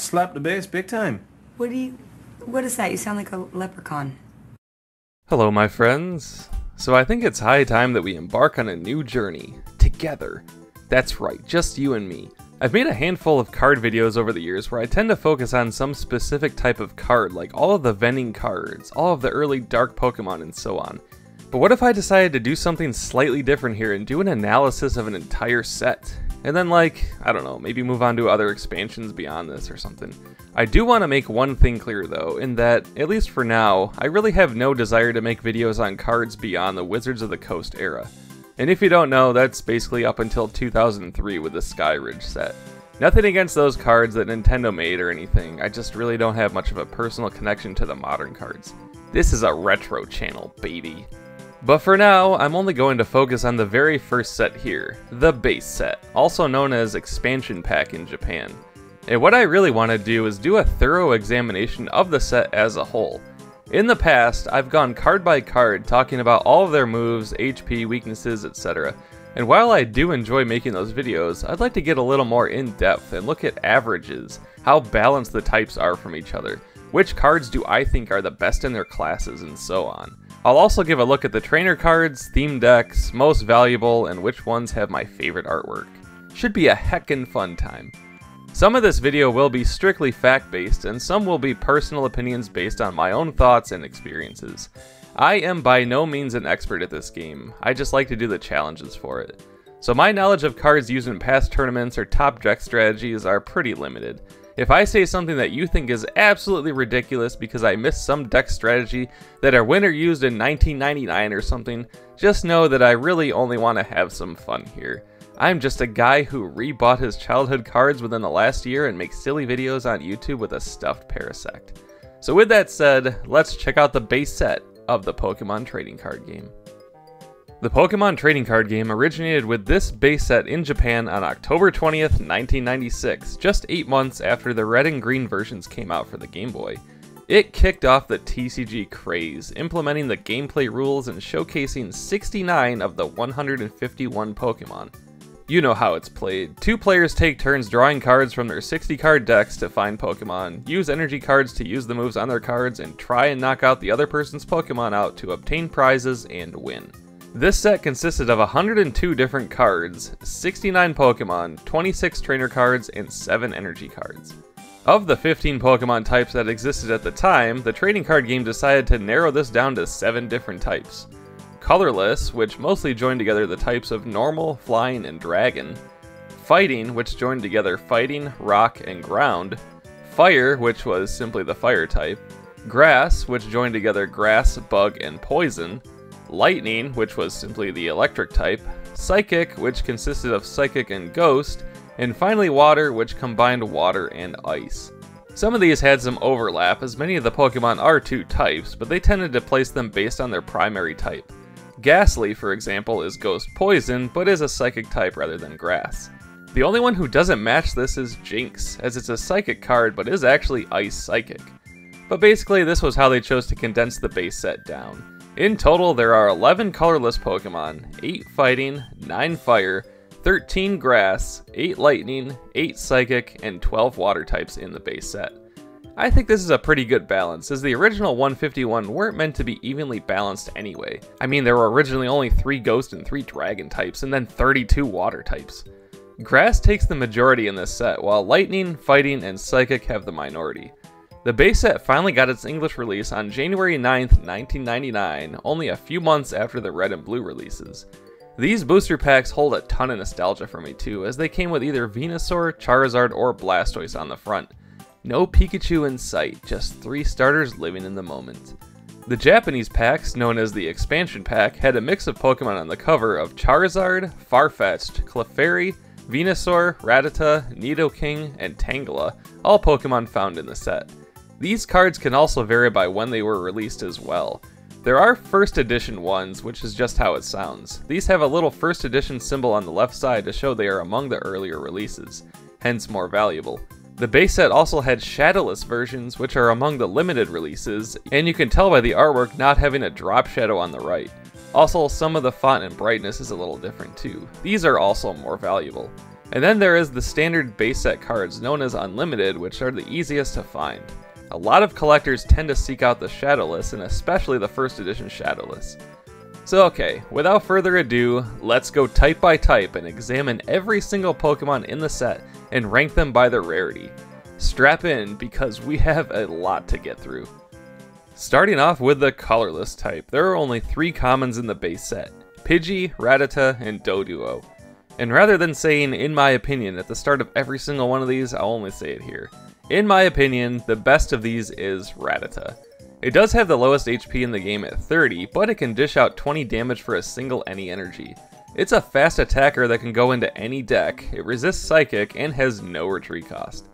slapped the bass big time. What is that? You sound like a leprechaun. Hello, my friends. So I think it's high time that we embark on a new journey. Together. That's right, just you and me. I've made a handful of card videos over the years where I tend to focus on some specific type of card, like all of the vending cards, all of the early dark Pokemon, and so on. But what if I decided to do something slightly different here and do an analysis of an entire set? And then I don't know, maybe move on to other expansions beyond this or something. I do want to make one thing clear though, in that, at least for now, I really have no desire to make videos on cards beyond the Wizards of the Coast era. And if you don't know, that's basically up until 2003 with the Skyridge set. Nothing against those cards that Nintendo made or anything, I just really don't have much of a personal connection to the modern cards. This is a retro channel, baby. But for now, I'm only going to focus on the very first set here, the base set, also known as Expansion Pack in Japan. And what I really want to do is do a thorough examination of the set as a whole. In the past, I've gone card by card talking about all of their moves, HP, weaknesses, etc. And while I do enjoy making those videos, I'd like to get a little more in depth and look at averages, how balanced the types are from each other, which cards do I think are the best in their classes, and so on. I'll also give a look at the trainer cards, theme decks, most valuable, and which ones have my favorite artwork. Should be a heckin' fun time. Some of this video will be strictly fact-based, and some will be personal opinions based on my own thoughts and experiences. I am by no means an expert at this game, I just like to do the challenges for it. So my knowledge of cards used in past tournaments or top deck strategies are pretty limited. If I say something that you think is absolutely ridiculous because I missed some deck strategy that a winner used in 1999 or something, just know that I really only want to have some fun here. I'm just a guy who rebought his childhood cards within the last year and makes silly videos on YouTube with a stuffed Parasect. So with that said, let's check out the base set of the Pokemon trading card game. The Pokemon trading card game originated with this base set in Japan on October 20th, 1996, just 8 months after the red and green versions came out for the Game Boy. It kicked off the TCG craze, implementing the gameplay rules and showcasing 69 of the 151 Pokemon. You know how it's played. 2 players take turns drawing cards from their 60 card decks to find Pokemon, use energy cards to use the moves on their cards, and try and knock out the other person's Pokemon out to obtain prizes and win. This set consisted of 102 different cards, 69 Pokemon, 26 trainer cards, and 7 energy cards. Of the 15 Pokemon types that existed at the time, the trading card game decided to narrow this down to 7 different types. Colorless, which mostly joined together the types of Normal, Flying, and Dragon. Fighting, which joined together Fighting, Rock, and Ground. Fire, which was simply the Fire type. Grass, which joined together Grass, Bug, and Poison. Lightning, which was simply the electric type, Psychic, which consisted of Psychic and Ghost, and finally Water, which combined Water and Ice. Some of these had some overlap, as many of the Pokemon are 2 types, but they tended to place them based on their primary type. Ghastly, for example, is Ghost Poison, but is a Psychic type rather than Grass. The only one who doesn't match this is Jinx, as it's a Psychic card but is actually Ice Psychic. But basically this was how they chose to condense the base set down. In total, there are 11 colorless Pokemon, 8 fighting, 9 fire, 13 grass, 8 lightning, 8 psychic, and 12 water types in the base set. I think this is a pretty good balance, as the original 151 weren't meant to be evenly balanced anyway. I mean, there were originally only 3 ghost and 3 dragon types, and then 32 water types. Grass takes the majority in this set, while lightning, fighting, and psychic have the minority. The base set finally got its English release on January 9th, 1999, only a few months after the red and blue releases. These booster packs hold a ton of nostalgia for me too, as they came with either Venusaur, Charizard, or Blastoise on the front. No Pikachu in sight, just 3 starters living in the moment. The Japanese packs, known as the Expansion Pack, had a mix of Pokemon on the cover of Charizard, Farfetch'd, Clefairy, Venusaur, Rattata, Nidoking, and Tangela, all Pokemon found in the set. These cards can also vary by when they were released as well. There are first edition ones, which is just how it sounds. These have a little first edition symbol on the left side to show they are among the earlier releases, hence more valuable. The base set also had shadowless versions, which are among the limited releases, and you can tell by the artwork not having a drop shadow on the right. Also, some of the font and brightness is a little different too. These are also more valuable. And then there is the standard base set cards known as Unlimited, which are the easiest to find. A lot of collectors tend to seek out the Shadowless, and especially the first edition Shadowless. So okay, without further ado, let's go type by type and examine every single Pokemon in the set and rank them by their rarity. Strap in, because we have a lot to get through. Starting off with the colorless type, there are only 3 commons in the base set: Pidgey, Rattata, and Doduo. And rather than saying "in my opinion" at the start of every single one of these, I'll only say it here. In my opinion, the best of these is Rattata. It does have the lowest HP in the game at 30, but it can dish out 20 damage for a single any energy. It's a fast attacker that can go into any deck, it resists Psychic, and has no retreat cost.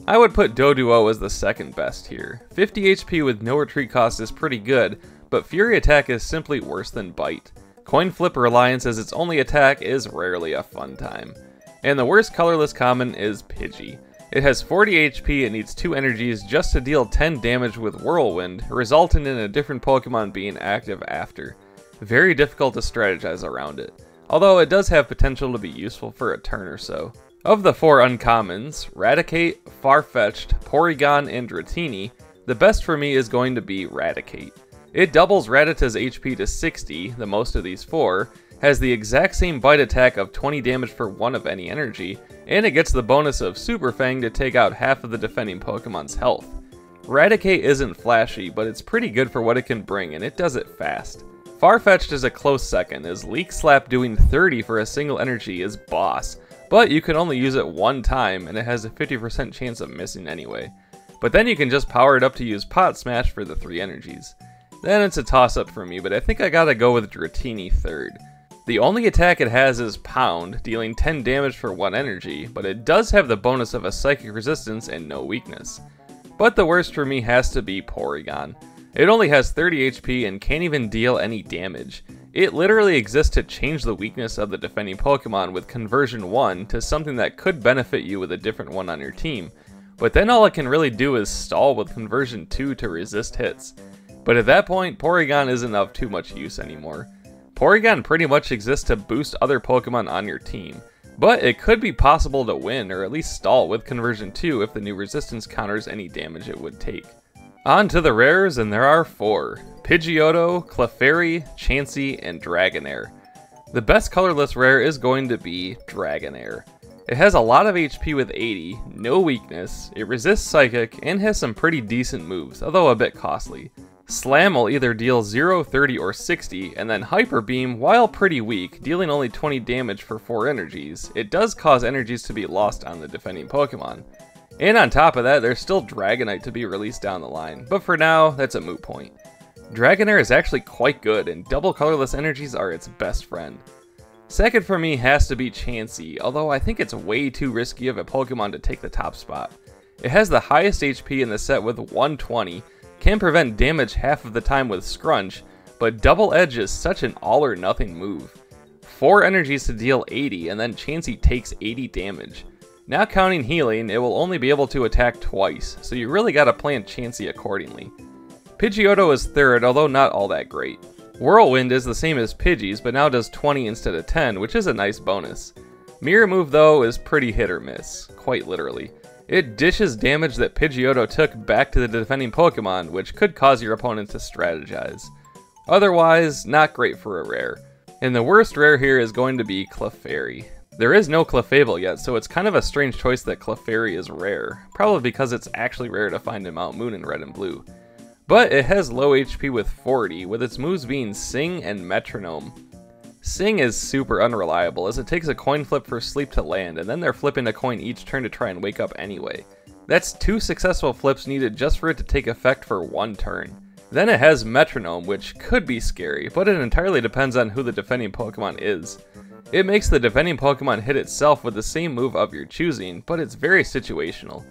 I would put Doduo as the second best here. 50 HP with no retreat cost is pretty good, but Fury Attack is simply worse than Bite. Coin Flip Reliance as its only attack is rarely a fun time. And the worst colorless common is Pidgey. It has 40 HP and needs 2 energies just to deal 10 damage with Whirlwind, resulting in a different Pokemon being active after. Very difficult to strategize around it, although it does have potential to be useful for a turn or so. Of the 4 uncommons, Raticate, Farfetch'd, Porygon, and Dratini, the best for me is going to be Raticate. It doubles Rattata's HP to 60, the most of these 4, has the exact same bite attack of 20 damage for 1 of any energy, and it gets the bonus of Super Fang to take out half of the defending Pokemon's health. Raticate isn't flashy, but it's pretty good for what it can bring, and it does it fast. Farfetch'd is a close second, as Leak Slap doing 30 for a single energy is boss, but you can only use it 1 time, and it has a 50% chance of missing anyway. But then you can just power it up to use Pot Smash for the 3 energies. Then it's a toss-up for me, but I think I gotta go with Dratini third. The only attack it has is Pound, dealing 10 damage for 1 energy, but it does have the bonus of a Psychic Resistance and no weakness. But the worst for me has to be Porygon. It only has 30 HP and can't even deal any damage. It literally exists to change the weakness of the defending Pokemon with Conversion 1 to something that could benefit you with a different one on your team, but then all it can really do is stall with Conversion 2 to resist hits. But at that point, Porygon isn't of too much use anymore. Porygon pretty much exists to boost other Pokemon on your team, but it could be possible to win or at least stall with Conversion 2 if the new resistance counters any damage it would take. On to the rares, and there are 4: Pidgeotto, Clefairy, Chansey, and Dragonair. The best colorless rare is going to be Dragonair. It has a lot of HP with 80, no weakness, it resists Psychic, and has some pretty decent moves, although a bit costly. Slam will either deal 0, 30, or 60, and then Hyper Beam, while pretty weak, dealing only 20 damage for 4 energies, it does cause energies to be lost on the defending Pokemon. And on top of that, there's still Dragonite to be released down the line, but for now, that's a moot point. Dragonair is actually quite good, and double colorless energies are its best friend. Second for me has to be Chansey, although I think it's way too risky of a Pokemon to take the top spot. It has the highest HP in the set with 120, can prevent damage half of the time with Scrunch, but Double Edge is such an all or nothing move. 4 energies to deal 80, and then Chansey takes 80 damage. Not counting healing, it will only be able to attack twice, so you really gotta plan Chansey accordingly. Pidgeotto is third, although not all that great. Whirlwind is the same as Pidgey's, but now does 20 instead of 10, which is a nice bonus. Mirror Move though is pretty hit or miss, quite literally. It dishes damage that Pidgeotto took back to the defending Pokemon, which could cause your opponent to strategize. Otherwise, not great for a rare. And the worst rare here is going to be Clefairy. There is no Clefable yet, so it's kind of a strange choice that Clefairy is rare, probably because it's actually rare to find in Mount Moon in Red and Blue. But it has low HP with 40, with its moves being Sing and Metronome. Sing is super unreliable, as it takes a coin flip for sleep to land, and then they're flipping a coin each turn to try and wake up anyway. That's 2 successful flips needed just for it to take effect for 1 turn. Then it has Metronome, which could be scary, but it entirely depends on who the defending Pokemon is. It makes the defending Pokemon hit itself with the same move of your choosing, but it's very situational.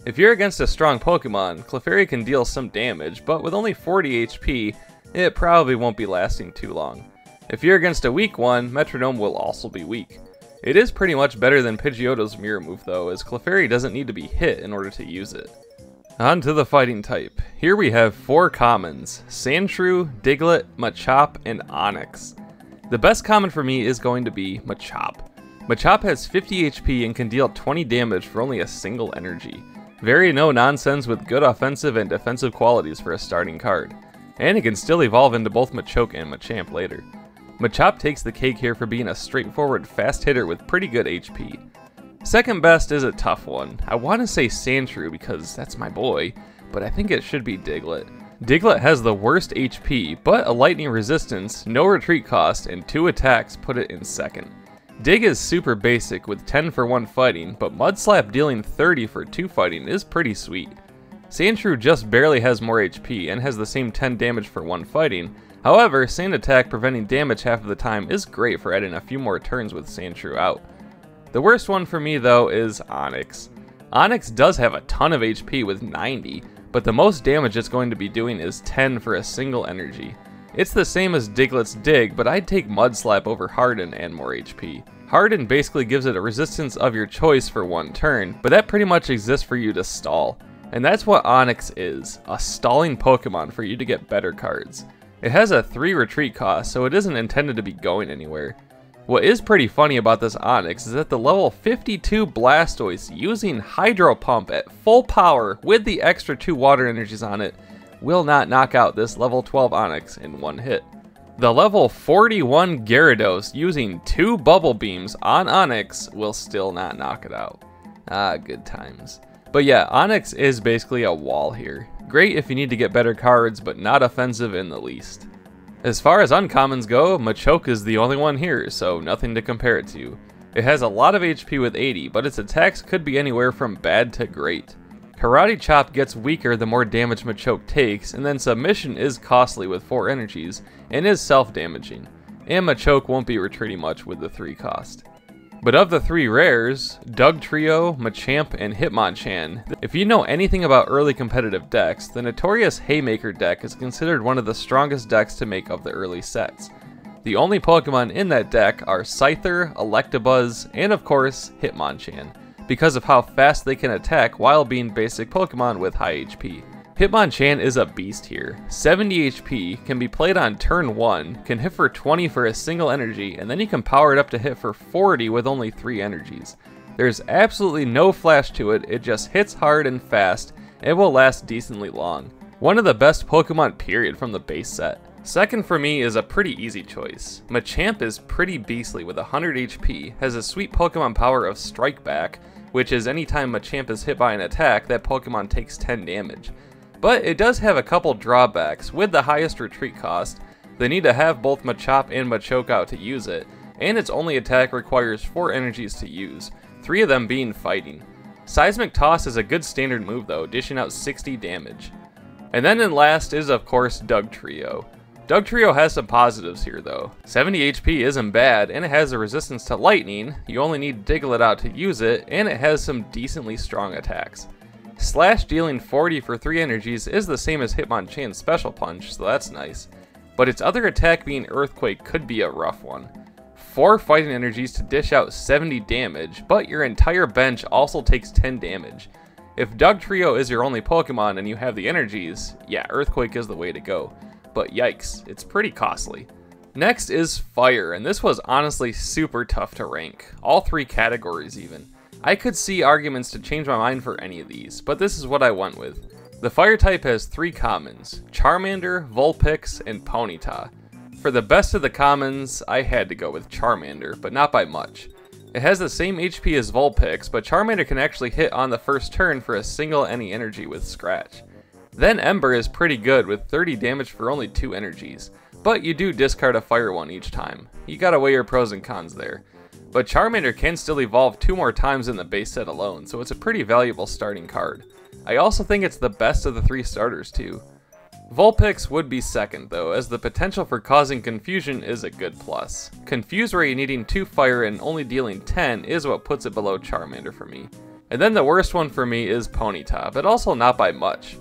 If you're against a strong Pokemon, Clefairy can deal some damage, but with only 40 HP, it probably won't be lasting too long. If you're against a weak one, Metronome will also be weak. It is pretty much better than Pidgeotto's Mirror Move though, as Clefairy doesn't need to be hit in order to use it. On to the fighting type. Here we have 4 commons: Sandshrew, Diglett, Machop, and Onix. The best common for me is going to be Machop. Machop has 50 HP and can deal 20 damage for only a single energy. Very no nonsense with good offensive and defensive qualities for a starting card. And it can still evolve into both Machoke and Machamp later. Machop takes the cake here for being a straightforward fast hitter with pretty good HP. Second best is a tough one. I want to say Sandshrew because that's my boy, but I think it should be Diglett. Diglett has the worst HP, but a lightning resistance, no retreat cost, and 2 attacks put it in second. Dig is super basic with 10 for 1 fighting, but Mudslap dealing 30 for 2 fighting is pretty sweet. Sandshrew just barely has more HP and has the same 10 damage for 1 fighting. However, Sand Attack preventing damage half of the time is great for adding a few more turns with Sandshrew out. The worst one for me though is Onix. Onix does have a ton of HP with 90, but the most damage it's going to be doing is 10 for a single energy. It's the same as Diglett's Dig, but I'd take Mudslap over Harden and more HP. Harden basically gives it a resistance of your choice for 1 turn, but that pretty much exists for you to stall. And that's what Onix is, a stalling Pokemon for you to get better cards. It has a 3 retreat cost, so it isn't intended to be going anywhere. What is pretty funny about this Onix is that the level 52 Blastoise using Hydro Pump at full power with the extra 2 water energies on it will not knock out this level 12 Onix in 1 hit. The level 41 Gyarados using 2 Bubble Beams on Onix will still not knock it out. Ah, good times. But yeah, Onix is basically a wall here. Great if you need to get better cards, but not offensive in the least. As far as uncommons go, Machoke is the only one here, so nothing to compare it to. It has a lot of HP with 80, but its attacks could be anywhere from bad to great. Karate Chop gets weaker the more damage Machoke takes, and then Submission is costly with 4 energies, and is self-damaging. And Machoke won't be retreating much with the 3 cost. But of the 3 rares, Dugtrio, Machamp, and Hitmonchan, if you know anything about early competitive decks, the notorious Haymaker deck is considered one of the strongest decks to make of the early sets. The only Pokemon in that deck are Scyther, Electabuzz, and of course, Hitmonchan, because of how fast they can attack while being basic Pokemon with high HP. Hitmonchan is a beast here. 70 HP, can be played on turn 1, can hit for 20 for a single energy, and then you can power it up to hit for 40 with only 3 energies. There's absolutely no flash to it, it just hits hard and fast, and will last decently long. One of the best Pokemon period from the base set. Second for me is a pretty easy choice. Machamp is pretty beastly with 100 HP, has a sweet Pokemon power of Strike Back, which is anytime Machamp is hit by an attack, that Pokemon takes 10 damage. But it does have a couple drawbacks. With the highest retreat cost, they need to have both Machop and Machoke out to use it, and its only attack requires 4 energies to use, 3 of them being fighting. Seismic Toss is a good standard move though, dishing out 60 damage. And then in last is of course Dugtrio. Dugtrio has some positives here though. 70 HP isn't bad, and it has a resistance to lightning, you only need Diglett out to use it, and it has some decently strong attacks. Slash dealing 40 for 3 energies is the same as Hitmonchan's Special Punch, so that's nice. But its other attack being Earthquake could be a rough one. 4 fighting energies to dish out 70 damage, but your entire bench also takes 10 damage. If Dugtrio is your only Pokemon and you have the energies, yeah, Earthquake is the way to go. But yikes, it's pretty costly. Next is Fire, and this was honestly super tough to rank. All 3 categories even. I could see arguments to change my mind for any of these, but this is what I went with. The Fire type has 3 commons, Charmander, Vulpix, and Ponyta. For the best of the commons, I had to go with Charmander, but not by much. It has the same HP as Vulpix, but Charmander can actually hit on the first turn for a single any energy with Scratch. Then Ember is pretty good with 30 damage for only 2 energies, but you do discard a Fire one each time. You gotta weigh your pros and cons there. But Charmander can still evolve 2 more times in the base set alone, so it's a pretty valuable starting card. I also think it's the best of the 3 starters too. Vulpix would be second though, as the potential for causing confusion is a good plus. Confuse Ray needing 2 fire and only dealing 10 is what puts it below Charmander for me. And then the worst one for me is Ponyta, but also not by much.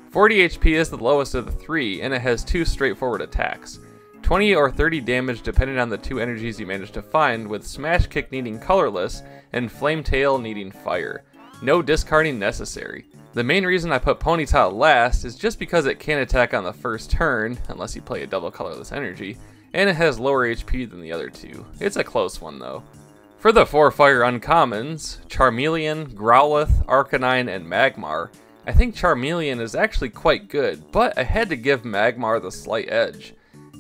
40 HP is the lowest of the 3, and it has 2 straightforward attacks. 20 or 30 damage depending on the 2 energies you manage to find, with Smash Kick needing colorless and Flame Tail needing fire. No discarding necessary. The main reason I put Ponyta last is just because it can attack on the first turn, unless you play a double colorless energy, and it has lower HP than the other 2. It's a close one though. For the 4 fire uncommons, Charmeleon, Growlithe, Arcanine, and Magmar, I think Charmeleon is actually quite good, but I had to give Magmar the slight edge.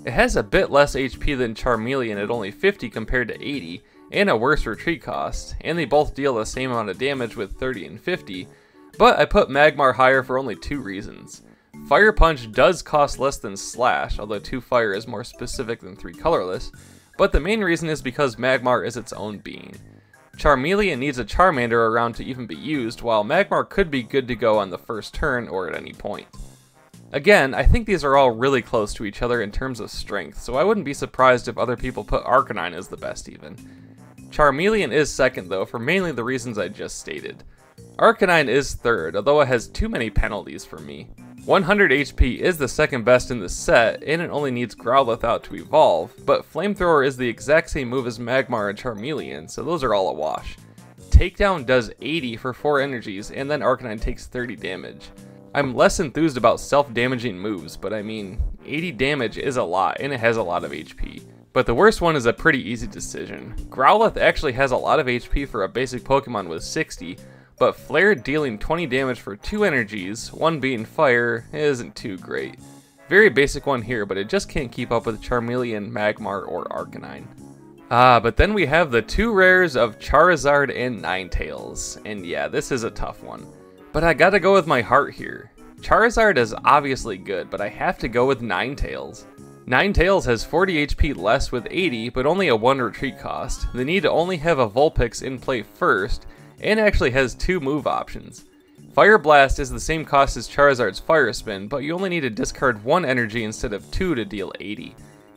It has a bit less HP than Charmeleon at only 50 compared to 80, and a worse retreat cost, and they both deal the same amount of damage with 30 and 50, but I put Magmar higher for only 2 reasons. Fire Punch does cost less than Slash, although 2 fire is more specific than 3 colorless, but the main reason is because Magmar is its own being. Charmeleon needs a Charmander around to even be used, while Magmar could be good to go on the first turn or at any point. Again, I think these are all really close to each other in terms of strength, so I wouldn't be surprised if other people put Arcanine as the best even. Charmeleon is second though, for mainly the reasons I just stated. Arcanine is third, although it has too many penalties for me. 100 HP is the second best in the set, and it only needs Growlithe out to evolve, but Flamethrower is the exact same move as Magmar and Charmeleon, so those are all a wash. Takedown does 80 for 4 energies, and then Arcanine takes 30 damage. I'm less enthused about self-damaging moves, but I mean, 80 damage is a lot, and it has a lot of HP. But the worst one is a pretty easy decision. Growlithe actually has a lot of HP for a basic Pokemon with 60, but Flare dealing 20 damage for 2 energies, one being fire, isn't too great. Very basic one here, but it just can't keep up with Charmeleon, Magmar, or Arcanine. But then we have the 2 rares of Charizard and Ninetales, and yeah, this is a tough one. But I gotta go with my heart here. Charizard is obviously good, but I have to go with Ninetales. Ninetales has 40 HP less with 80, but only a 1 retreat cost. They need to only have a Vulpix in play first, and actually has 2 move options. Fire Blast is the same cost as Charizard's Fire Spin, but you only need to discard 1 energy instead of 2 to deal 80.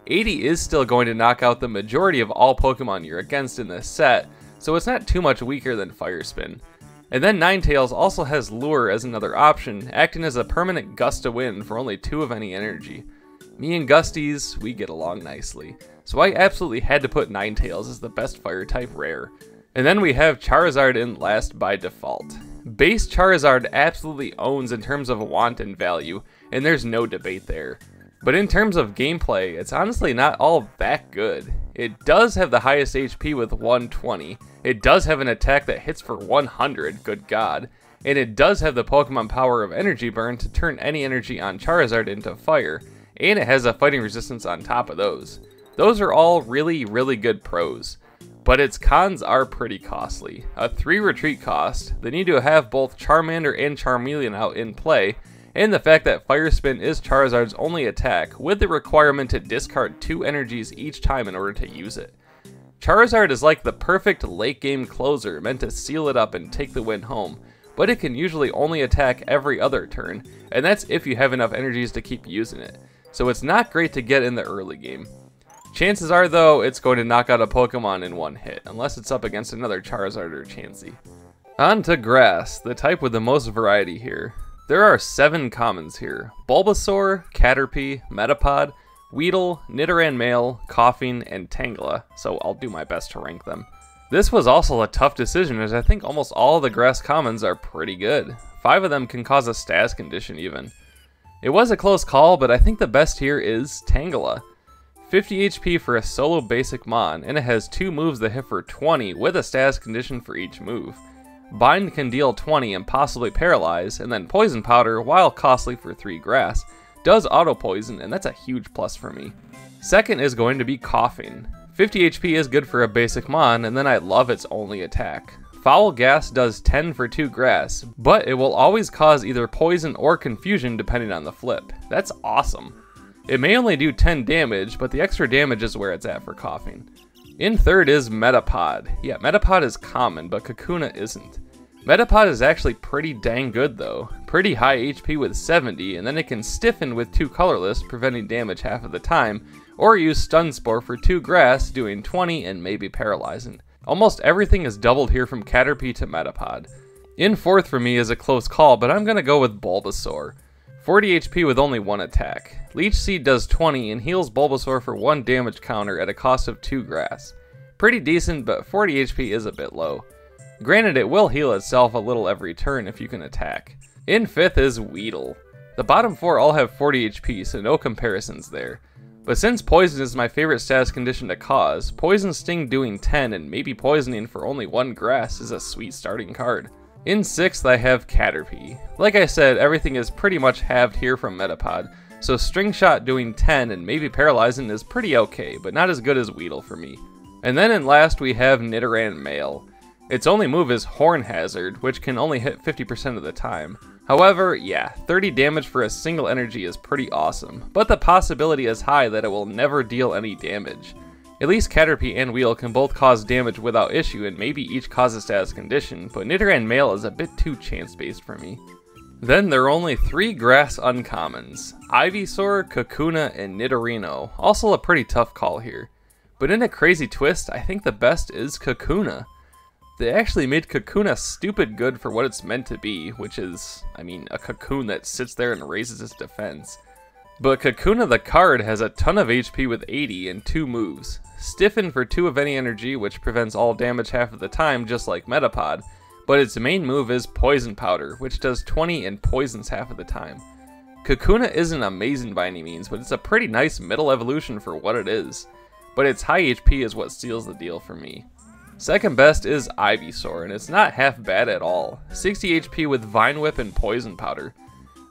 80 is still going to knock out the majority of all Pokemon you're against in this set, so it's not too much weaker than Fire Spin. And then Ninetales also has Lure as another option, acting as a permanent gust of wind for only 2 of any energy. Me and Gusties, we get along nicely, so I absolutely had to put Ninetales as the best fire type rare. And then we have Charizard in last by default. Base Charizard absolutely owns in terms of want and value, and there's no debate there. But in terms of gameplay, it's honestly not all that good. It does have the highest HP with 120, it does have an attack that hits for 100, good god, and it does have the Pokemon power of Energy Burn to turn any energy on Charizard into fire, and it has a fighting resistance on top of those. Those are all really, really good pros. But its cons are pretty costly. A 3 retreat cost, they need to have both Charmander and Charmeleon out in play, and the fact that Fire Spin is Charizard's only attack, with the requirement to discard 2 energies each time in order to use it. Charizard is like the perfect late game closer meant to seal it up and take the win home, but it can usually only attack every other turn, and that's if you have enough energies to keep using it, so it's not great to get in the early game. Chances are, though, it's going to knock out a Pokemon in 1 hit, unless it's up against another Charizard or Chansey. On to Grass, the type with the most variety here. There are 7 commons here: Bulbasaur, Caterpie, Metapod, Weedle, Nidoran Male, Koffing, and Tangela, so I'll do my best to rank them. This was also a tough decision, as I think almost all of the Grass commons are pretty good. 5 of them can cause a status condition even. It was a close call, but I think the best here is Tangela. 50 HP for a solo basic Mon, and it has 2 moves that hit for 20 with a status condition for each move. Bind can deal 20 and possibly paralyze, and then Poison Powder, while costly for 3 grass, does auto poison, and that's a huge plus for me. Second is going to be Koffing. 50 HP is good for a basic Mon, and then I love its only attack. Foul Gas does 10 for 2 grass, but it will always cause either poison or confusion depending on the flip. That's awesome. It may only do 10 damage, but the extra damage is where it's at for Koffing. In third is Metapod. Yeah, Metapod is common, but Kakuna isn't. Metapod is actually pretty dang good though. Pretty high HP with 70, and then it can stiffen with 2 colorless, preventing damage half of the time, or use Stun Spore for 2 grass, doing 20 and maybe paralyzing. Almost everything is doubled here from Caterpie to Metapod. In fourth for me is a close call, but I'm gonna go with Bulbasaur. 40 HP with only 1 attack. Leech Seed does 20 and heals Bulbasaur for 1 damage counter at a cost of 2 grass. Pretty decent, but 40 HP is a bit low. Granted, it will heal itself a little every turn if you can attack. In fifth is Weedle. The bottom 4 all have 40 HP, so no comparisons there. But since Poison is my favorite status condition to cause, Poison Sting doing 10 and maybe poisoning for only 1 grass is a sweet starting card. In 6th I have Caterpie. Like I said, everything is pretty much halved here from Metapod, so String Shot doing 10 and maybe paralyzing is pretty okay, but not as good as Weedle for me. And then in last we have Nidoran Male. Its only move is Horn Hazard, which can only hit 50% of the time. However, yeah, 30 damage for a single energy is pretty awesome, but the possibility is high that it will never deal any damage. At least Caterpie and Weedle can both cause damage without issue and maybe each cause a status condition, but Nidoran Male is a bit too chance-based for me. Then there are only 3 grass uncommons, Ivysaur, Kakuna, and Nidorino, also a pretty tough call here. But in a crazy twist, I think the best is Kakuna. They actually made Kakuna stupid good for what it's meant to be, which is, a cocoon that sits there and raises its defense. But Kakuna the card has a ton of HP with 80 and 2 moves. Stiffen for 2 of any energy, which prevents all damage half of the time, just like Metapod, but its main move is Poison Powder, which does 20 and poisons half of the time. Kakuna isn't amazing by any means, but it's a pretty nice middle evolution for what it is. But its high HP is what seals the deal for me. Second best is Ivysaur, and it's not half bad at all. 60 HP with Vine Whip and Poison Powder.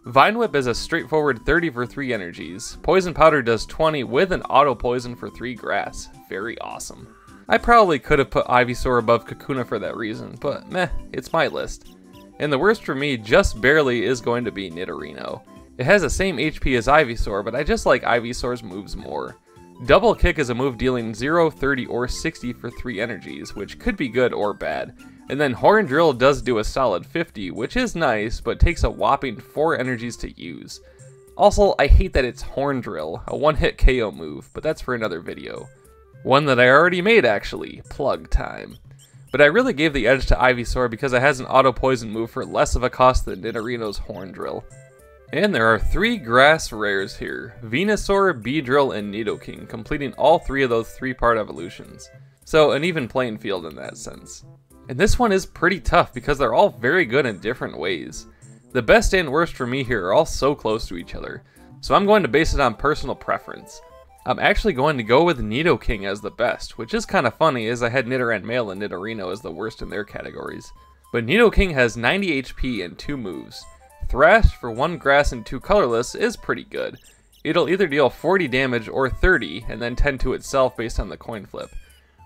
Vine Whip is a straightforward 30 for 3 energies. Poison Powder does 20 with an auto poison for 3 grass. Very awesome. I probably could have put Ivysaur above Kakuna for that reason, but meh, it's my list. And the worst for me, just barely, is going to be Nidorino. It has the same HP as Ivysaur, but I just like Ivysaur's moves more. Double Kick is a move dealing 0, 30, or 60 for 3 energies, which could be good or bad. And then Horn Drill does do a solid 50, which is nice, but takes a whopping 4 energies to use. Also, I hate that it's Horn Drill, a one-hit KO move, but that's for another video. One that I already made actually, Plug Time. But I really gave the edge to Ivysaur because it has an auto poison move for less of a cost than Nidorino's Horn Drill. And there are 3 grass rares here, Venusaur, Beedrill, and Nidoking, completing all 3 of those 3-part evolutions. So an even playing field in that sense. And this one is pretty tough because they're all very good in different ways. The best and worst for me here are all so close to each other, so I'm going to base it on personal preference. I'm actually going to go with Nidoking as the best, which is kind of funny as I had Nidoran Male and Nidorino as the worst in their categories. But Nidoking has 90 HP and 2 moves. Thrash for 1 grass and 2 colorless is pretty good. It'll either deal 40 damage or 30 and then tend to itself based on the coin flip.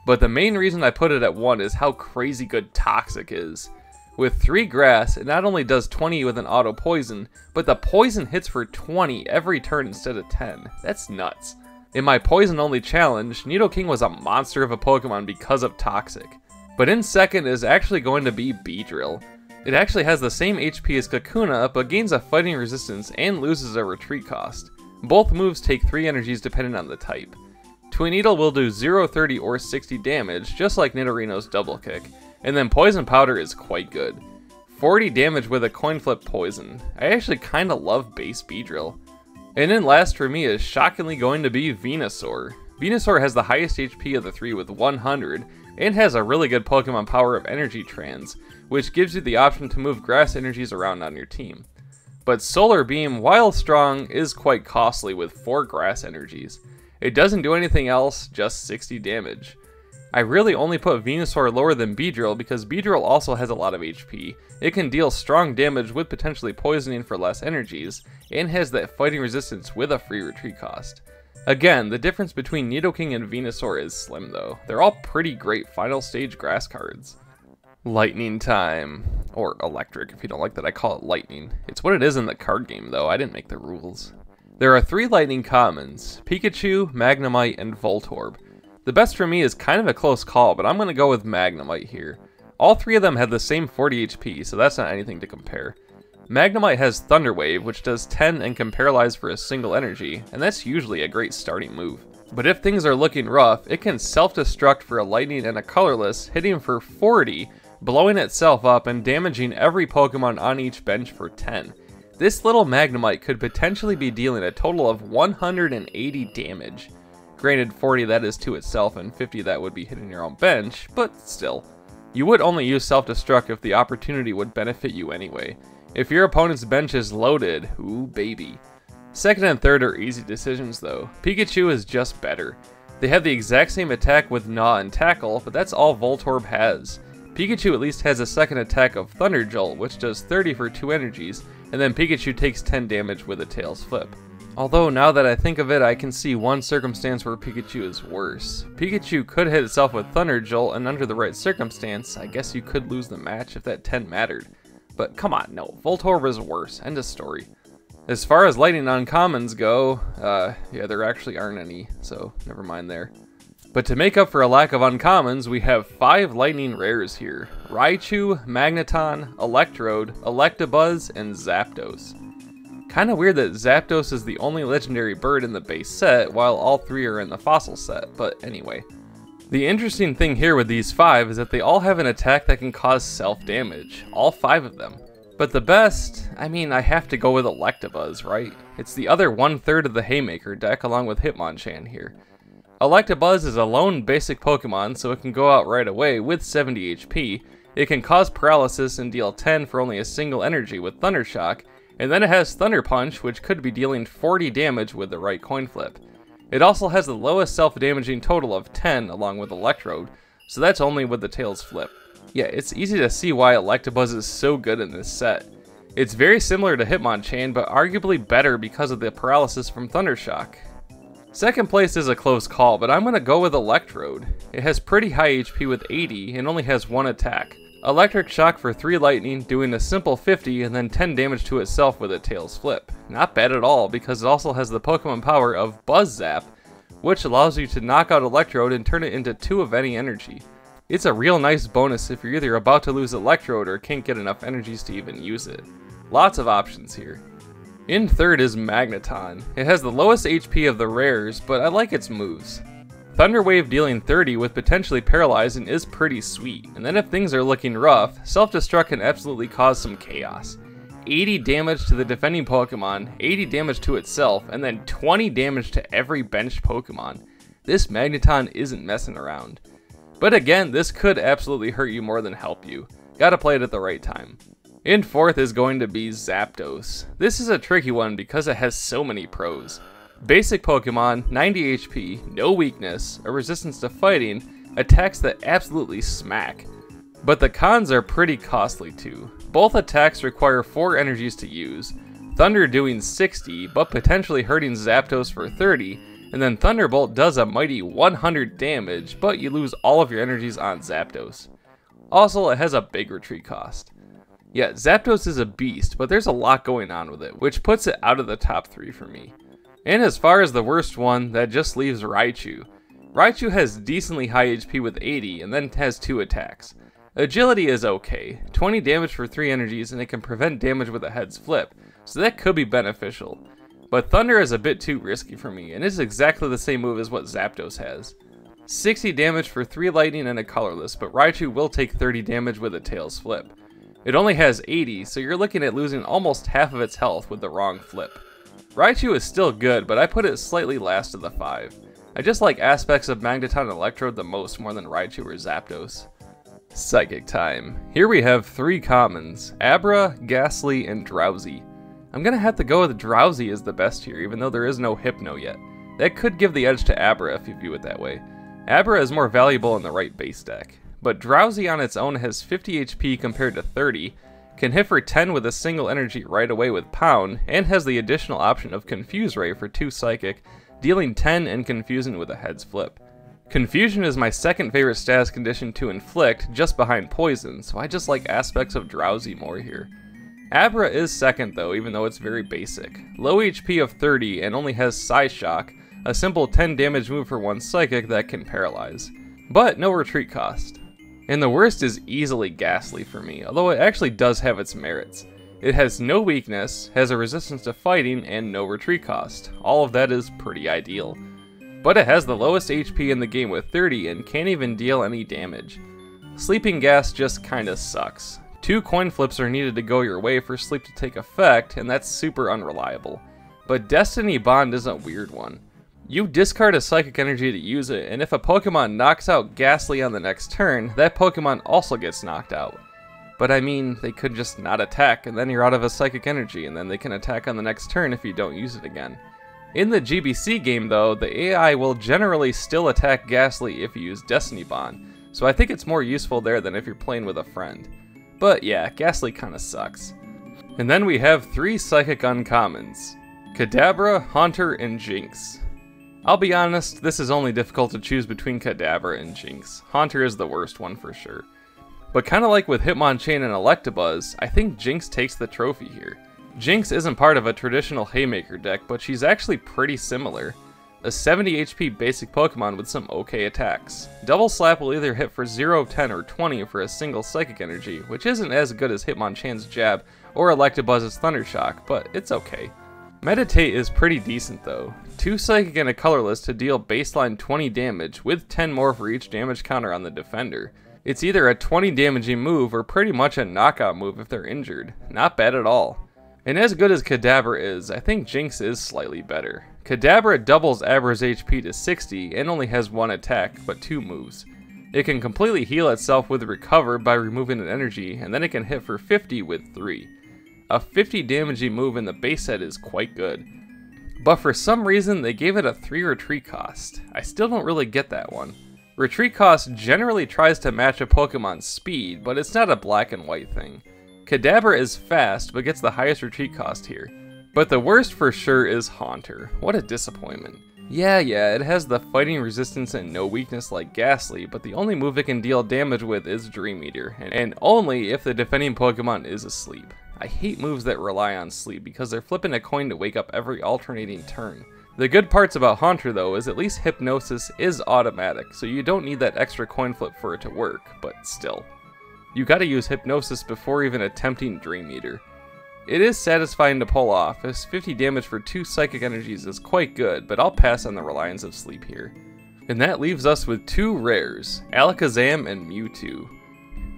But the main reason I put it at 1 is how crazy good Toxic is. With 3 grass, it not only does 20 with an auto poison, but the poison hits for 20 every turn instead of 10. That's nuts. In my poison only challenge, Nidoking was a monster of a Pokemon because of Toxic. But in second is actually going to be Beedrill. It actually has the same HP as Kakuna, but gains a fighting resistance and loses a retreat cost. Both moves take 3 energies depending on the type. Twineedle will do 0, 30, or 60 damage, just like Nidorino's Double Kick, and then Poison Powder is quite good. 40 damage with a coin flip poison. I actually kinda love base Beedrill. And then last for me is shockingly going to be Venusaur. Venusaur has the highest HP of the 3 with 100, and has a really good Pokemon power of Energy Trans, which gives you the option to move grass energies around on your team. But Solar Beam, while strong, is quite costly with 4 grass energies. It doesn't do anything else, just 60 damage. I really only put Venusaur lower than Beedrill because Beedrill also has a lot of HP. It can deal strong damage with potentially poisoning for less energies, and has that fighting resistance with a free retreat cost. Again, the difference between Nidoking and Venusaur is slim though. They're all pretty great final stage grass cards. Lightning time. Or electric, if you don't like that I call it lightning. It's what it is in the card game though, I didn't make the rules. There are 3 lightning commons, Pikachu, Magnemite, and Voltorb. The best for me is kind of a close call, but I'm going to go with Magnemite here. All 3 of them have the same 40 HP, so that's not anything to compare. Magnemite has Thunder Wave, which does 10 and can paralyze for a single energy, and that's usually a great starting move. But if things are looking rough, it can self-destruct for a lightning and a colorless, hitting for 40, blowing itself up and damaging every Pokemon on each bench for 10. This little Magnemite could potentially be dealing a total of 180 damage. Granted, 40 that is to itself and 50 that would be hitting your own bench, but still. You would only use self-destruct if the opportunity would benefit you anyway. If your opponent's bench is loaded, ooh baby. Second and third are easy decisions though. Pikachu is just better. They have the exact same attack with Gnaw and Tackle, but that's all Voltorb has. Pikachu at least has a second attack of Thunder Jolt, which does 30 for 2 energies, and then Pikachu takes 10 damage with a Tails Flip. Although now that I think of it, I can see one circumstance where Pikachu is worse. Pikachu could hit itself with Thunder Jolt, and under the right circumstance, I guess you could lose the match if that 10 mattered. But come on, no, Voltorb is worse, end of story. As far as lightning uncommons go, yeah, there actually aren't any, so never mind there. But to make up for a lack of uncommons, we have 5 lightning rares here. Raichu, Magneton, Electrode, Electabuzz, and Zapdos. Kinda weird that Zapdos is the only legendary bird in the base set, while all 3 are in the fossil set, but anyway. The interesting thing here with these 5 is that they all have an attack that can cause self-damage, all 5 of them. But the best, I mean, I have to go with Electabuzz, right? It's the other 1/3 of the Haymaker deck along with Hitmonchan here. Electabuzz is a lone basic Pokemon, so it can go out right away with 70 HP, it can cause paralysis and deal 10 for only a single energy with Thunder Shock, and then it has Thunder Punch, which could be dealing 40 damage with the right coin flip. It also has the lowest self-damaging total of 10 along with Electrode, so that's only with the Tails Flip. Yeah, it's easy to see why Electabuzz is so good in this set. It's very similar to Hitmonchan, but arguably better because of the paralysis from Thunder Shock. Second place is a close call, but I'm going to go with Electrode. It has pretty high HP with 80 and only has 1 attack. Electric Shock for 3 lightning, doing a simple 50 and then 10 damage to itself with a Tails Flip. Not bad at all, because it also has the Pokemon power of Buzz Zap, which allows you to knock out Electrode and turn it into 2 of any energy. It's a real nice bonus if you're either about to lose Electrode or can't get enough energies to even use it. Lots of options here. In third is Magneton. It has the lowest HP of the rares, but I like its moves. Thunder Wave dealing 30 with potentially paralyzing is pretty sweet, and then if things are looking rough, Self-Destruct can absolutely cause some chaos. 80 damage to the defending Pokemon, 80 damage to itself, and then 20 damage to every benched Pokemon. This Magneton isn't messing around. But again, this could absolutely hurt you more than help you. Gotta play it at the right time. In fourth is going to be Zapdos. This is a tricky one because it has so many pros. Basic Pokemon, 90 HP, no weakness, a resistance to fighting, attacks that absolutely smack. But the cons are pretty costly too. Both attacks require 4 energies to use, Thunder doing 60 but potentially hurting Zapdos for 30, and then Thunderbolt does a mighty 100 damage, but you lose all of your energies on Zapdos. Also, it has a big retreat cost. Yeah, Zapdos is a beast, but there's a lot going on with it, which puts it out of the top 3 for me. And as far as the worst one, that just leaves Raichu. Raichu has decently high HP with 80, and then has 2 attacks. Agility is okay, 20 damage for 3 energies, and it can prevent damage with a head's flip, so that could be beneficial. But Thunder is a bit too risky for me, and it's exactly the same move as what Zapdos has. 60 damage for 3 lightning and a colorless, but Raichu will take 30 damage with a Tails Flip. It only has 80, so you're looking at losing almost half of its health with the wrong flip. Raichu is still good, but I put it slightly last of the 5. I just like aspects of Magneton and Electrode the most more than Raichu or Zapdos. Psychic time. Here we have 3 commons, Abra, Ghastly, and Drowsy. I'm gonna have to go with Drowsy as the best here, even though there is no Hypno yet. That could give the edge to Abra if you view it that way. Abra is more valuable in the right base deck. But Drowsy on its own has 50 HP compared to 30, can hit for 10 with a single energy right away with Pound, and has the additional option of Confuse Ray for 2 Psychic, dealing 10 and confusing with a head's flip. Confusion is my second favorite status condition to inflict, just behind Poison, so I just like aspects of Drowsy more here. Abra is second though, even though it's very basic. Low HP of 30 and only has Psyshock, a simple 10 damage move for 1 Psychic that can paralyze. But no retreat cost. And the worst is easily Ghastly for me, although it actually does have its merits. It has no weakness, has a resistance to fighting, and no retreat cost. All of that is pretty ideal. But it has the lowest HP in the game with 30 and can't even deal any damage. Sleeping Gas just kinda sucks. 2 coin flips are needed to go your way for sleep to take effect, and that's super unreliable. But Destiny Bond is a weird one. You discard a Psychic Energy to use it, and if a Pokemon knocks out Ghastly on the next turn, that Pokemon also gets knocked out. But I mean, they could just not attack, and then you're out of a psychic energy, and then they can attack on the next turn if you don't use it again. In the GBC game though, the AI will generally still attack Gastly if you use Destiny Bond, so I think it's more useful there than if you're playing with a friend. But yeah, Gastly kinda sucks. And then we have 3 Psychic Uncommons: Kadabra, Haunter, and Jinx. I'll be honest, this is only difficult to choose between Kadabra and Jinx. Haunter is the worst one for sure. But kinda like with Hitmonchan and Electabuzz, I think Jinx takes the trophy here. Jinx isn't part of a traditional Haymaker deck, but she's actually pretty similar. A 70 HP basic Pokemon with some okay attacks. Double Slap will either hit for 0, 10, or 20 for a single Psychic Energy, which isn't as good as Hitmonchan's Jab or Electabuzz's Thunder Shock, but it's okay. Meditate is pretty decent though. 2 Psychic and a Colorless to deal baseline 20 damage, with 10 more for each damage counter on the defender. It's either a 20 damaging move or pretty much a knockout move if they're injured. Not bad at all. And as good as Kadabra is, I think Jinx is slightly better. Kadabra doubles average HP to 60 and only has 1 attack, but 2 moves. It can completely heal itself with Recover by removing an energy, and then it can hit for 50 with 3. A 50 damaging move in the base set is quite good. But for some reason they gave it a 3 retreat cost. I still don't really get that one. Retreat cost generally tries to match a Pokemon's speed, but it's not a black and white thing. Kadabra is fast, but gets the highest retreat cost here. But the worst for sure is Haunter. What a disappointment. Yeah, it has the fighting resistance and no weakness like Gastly, but the only move it can deal damage with is Dream Eater, and only if the defending Pokemon is asleep. I hate moves that rely on sleep because they're flipping a coin to wake up every alternating turn. The good parts about Haunter though is at least Hypnosis is automatic, so you don't need that extra coin flip for it to work, but still. You gotta use Hypnosis before even attempting Dream Eater. It is satisfying to pull off, as 50 damage for 2 Psychic Energies is quite good, but I'll pass on the reliance of sleep here. And that leaves us with 2 rares, Alakazam and Mewtwo.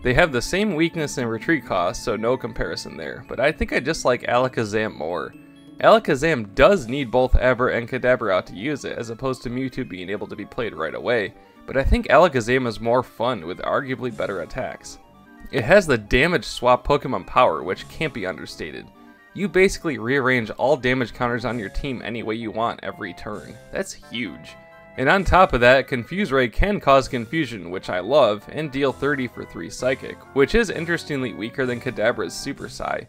They have the same weakness and retreat cost, so no comparison there, but I think I just like Alakazam more. Alakazam does need both Abra and Kadabra out to use it, as opposed to Mewtwo being able to be played right away, but I think Alakazam is more fun with arguably better attacks. It has the damage swap Pokemon power, which can't be understated. You basically rearrange all damage counters on your team any way you want every turn. That's huge. And on top of that, Confuse Ray can cause confusion, which I love, and deal 30 for 3 Psychic, which is interestingly weaker than Kadabra's Super Psy.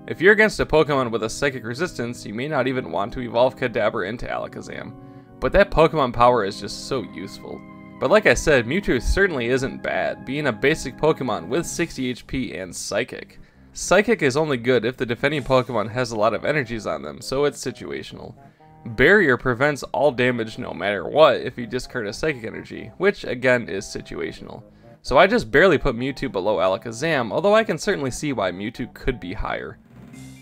If you're against a Pokemon with a Psychic resistance, you may not even want to evolve Kadabra into Alakazam. But that Pokemon power is just so useful. But like I said, Mewtwo certainly isn't bad, being a basic Pokemon with 60 HP and Psychic. Psychic is only good if the defending Pokemon has a lot of energies on them, so it's situational. Barrier prevents all damage no matter what if you discard a Psychic energy, which again is situational. So I just barely put Mewtwo below Alakazam, although I can certainly see why Mewtwo could be higher.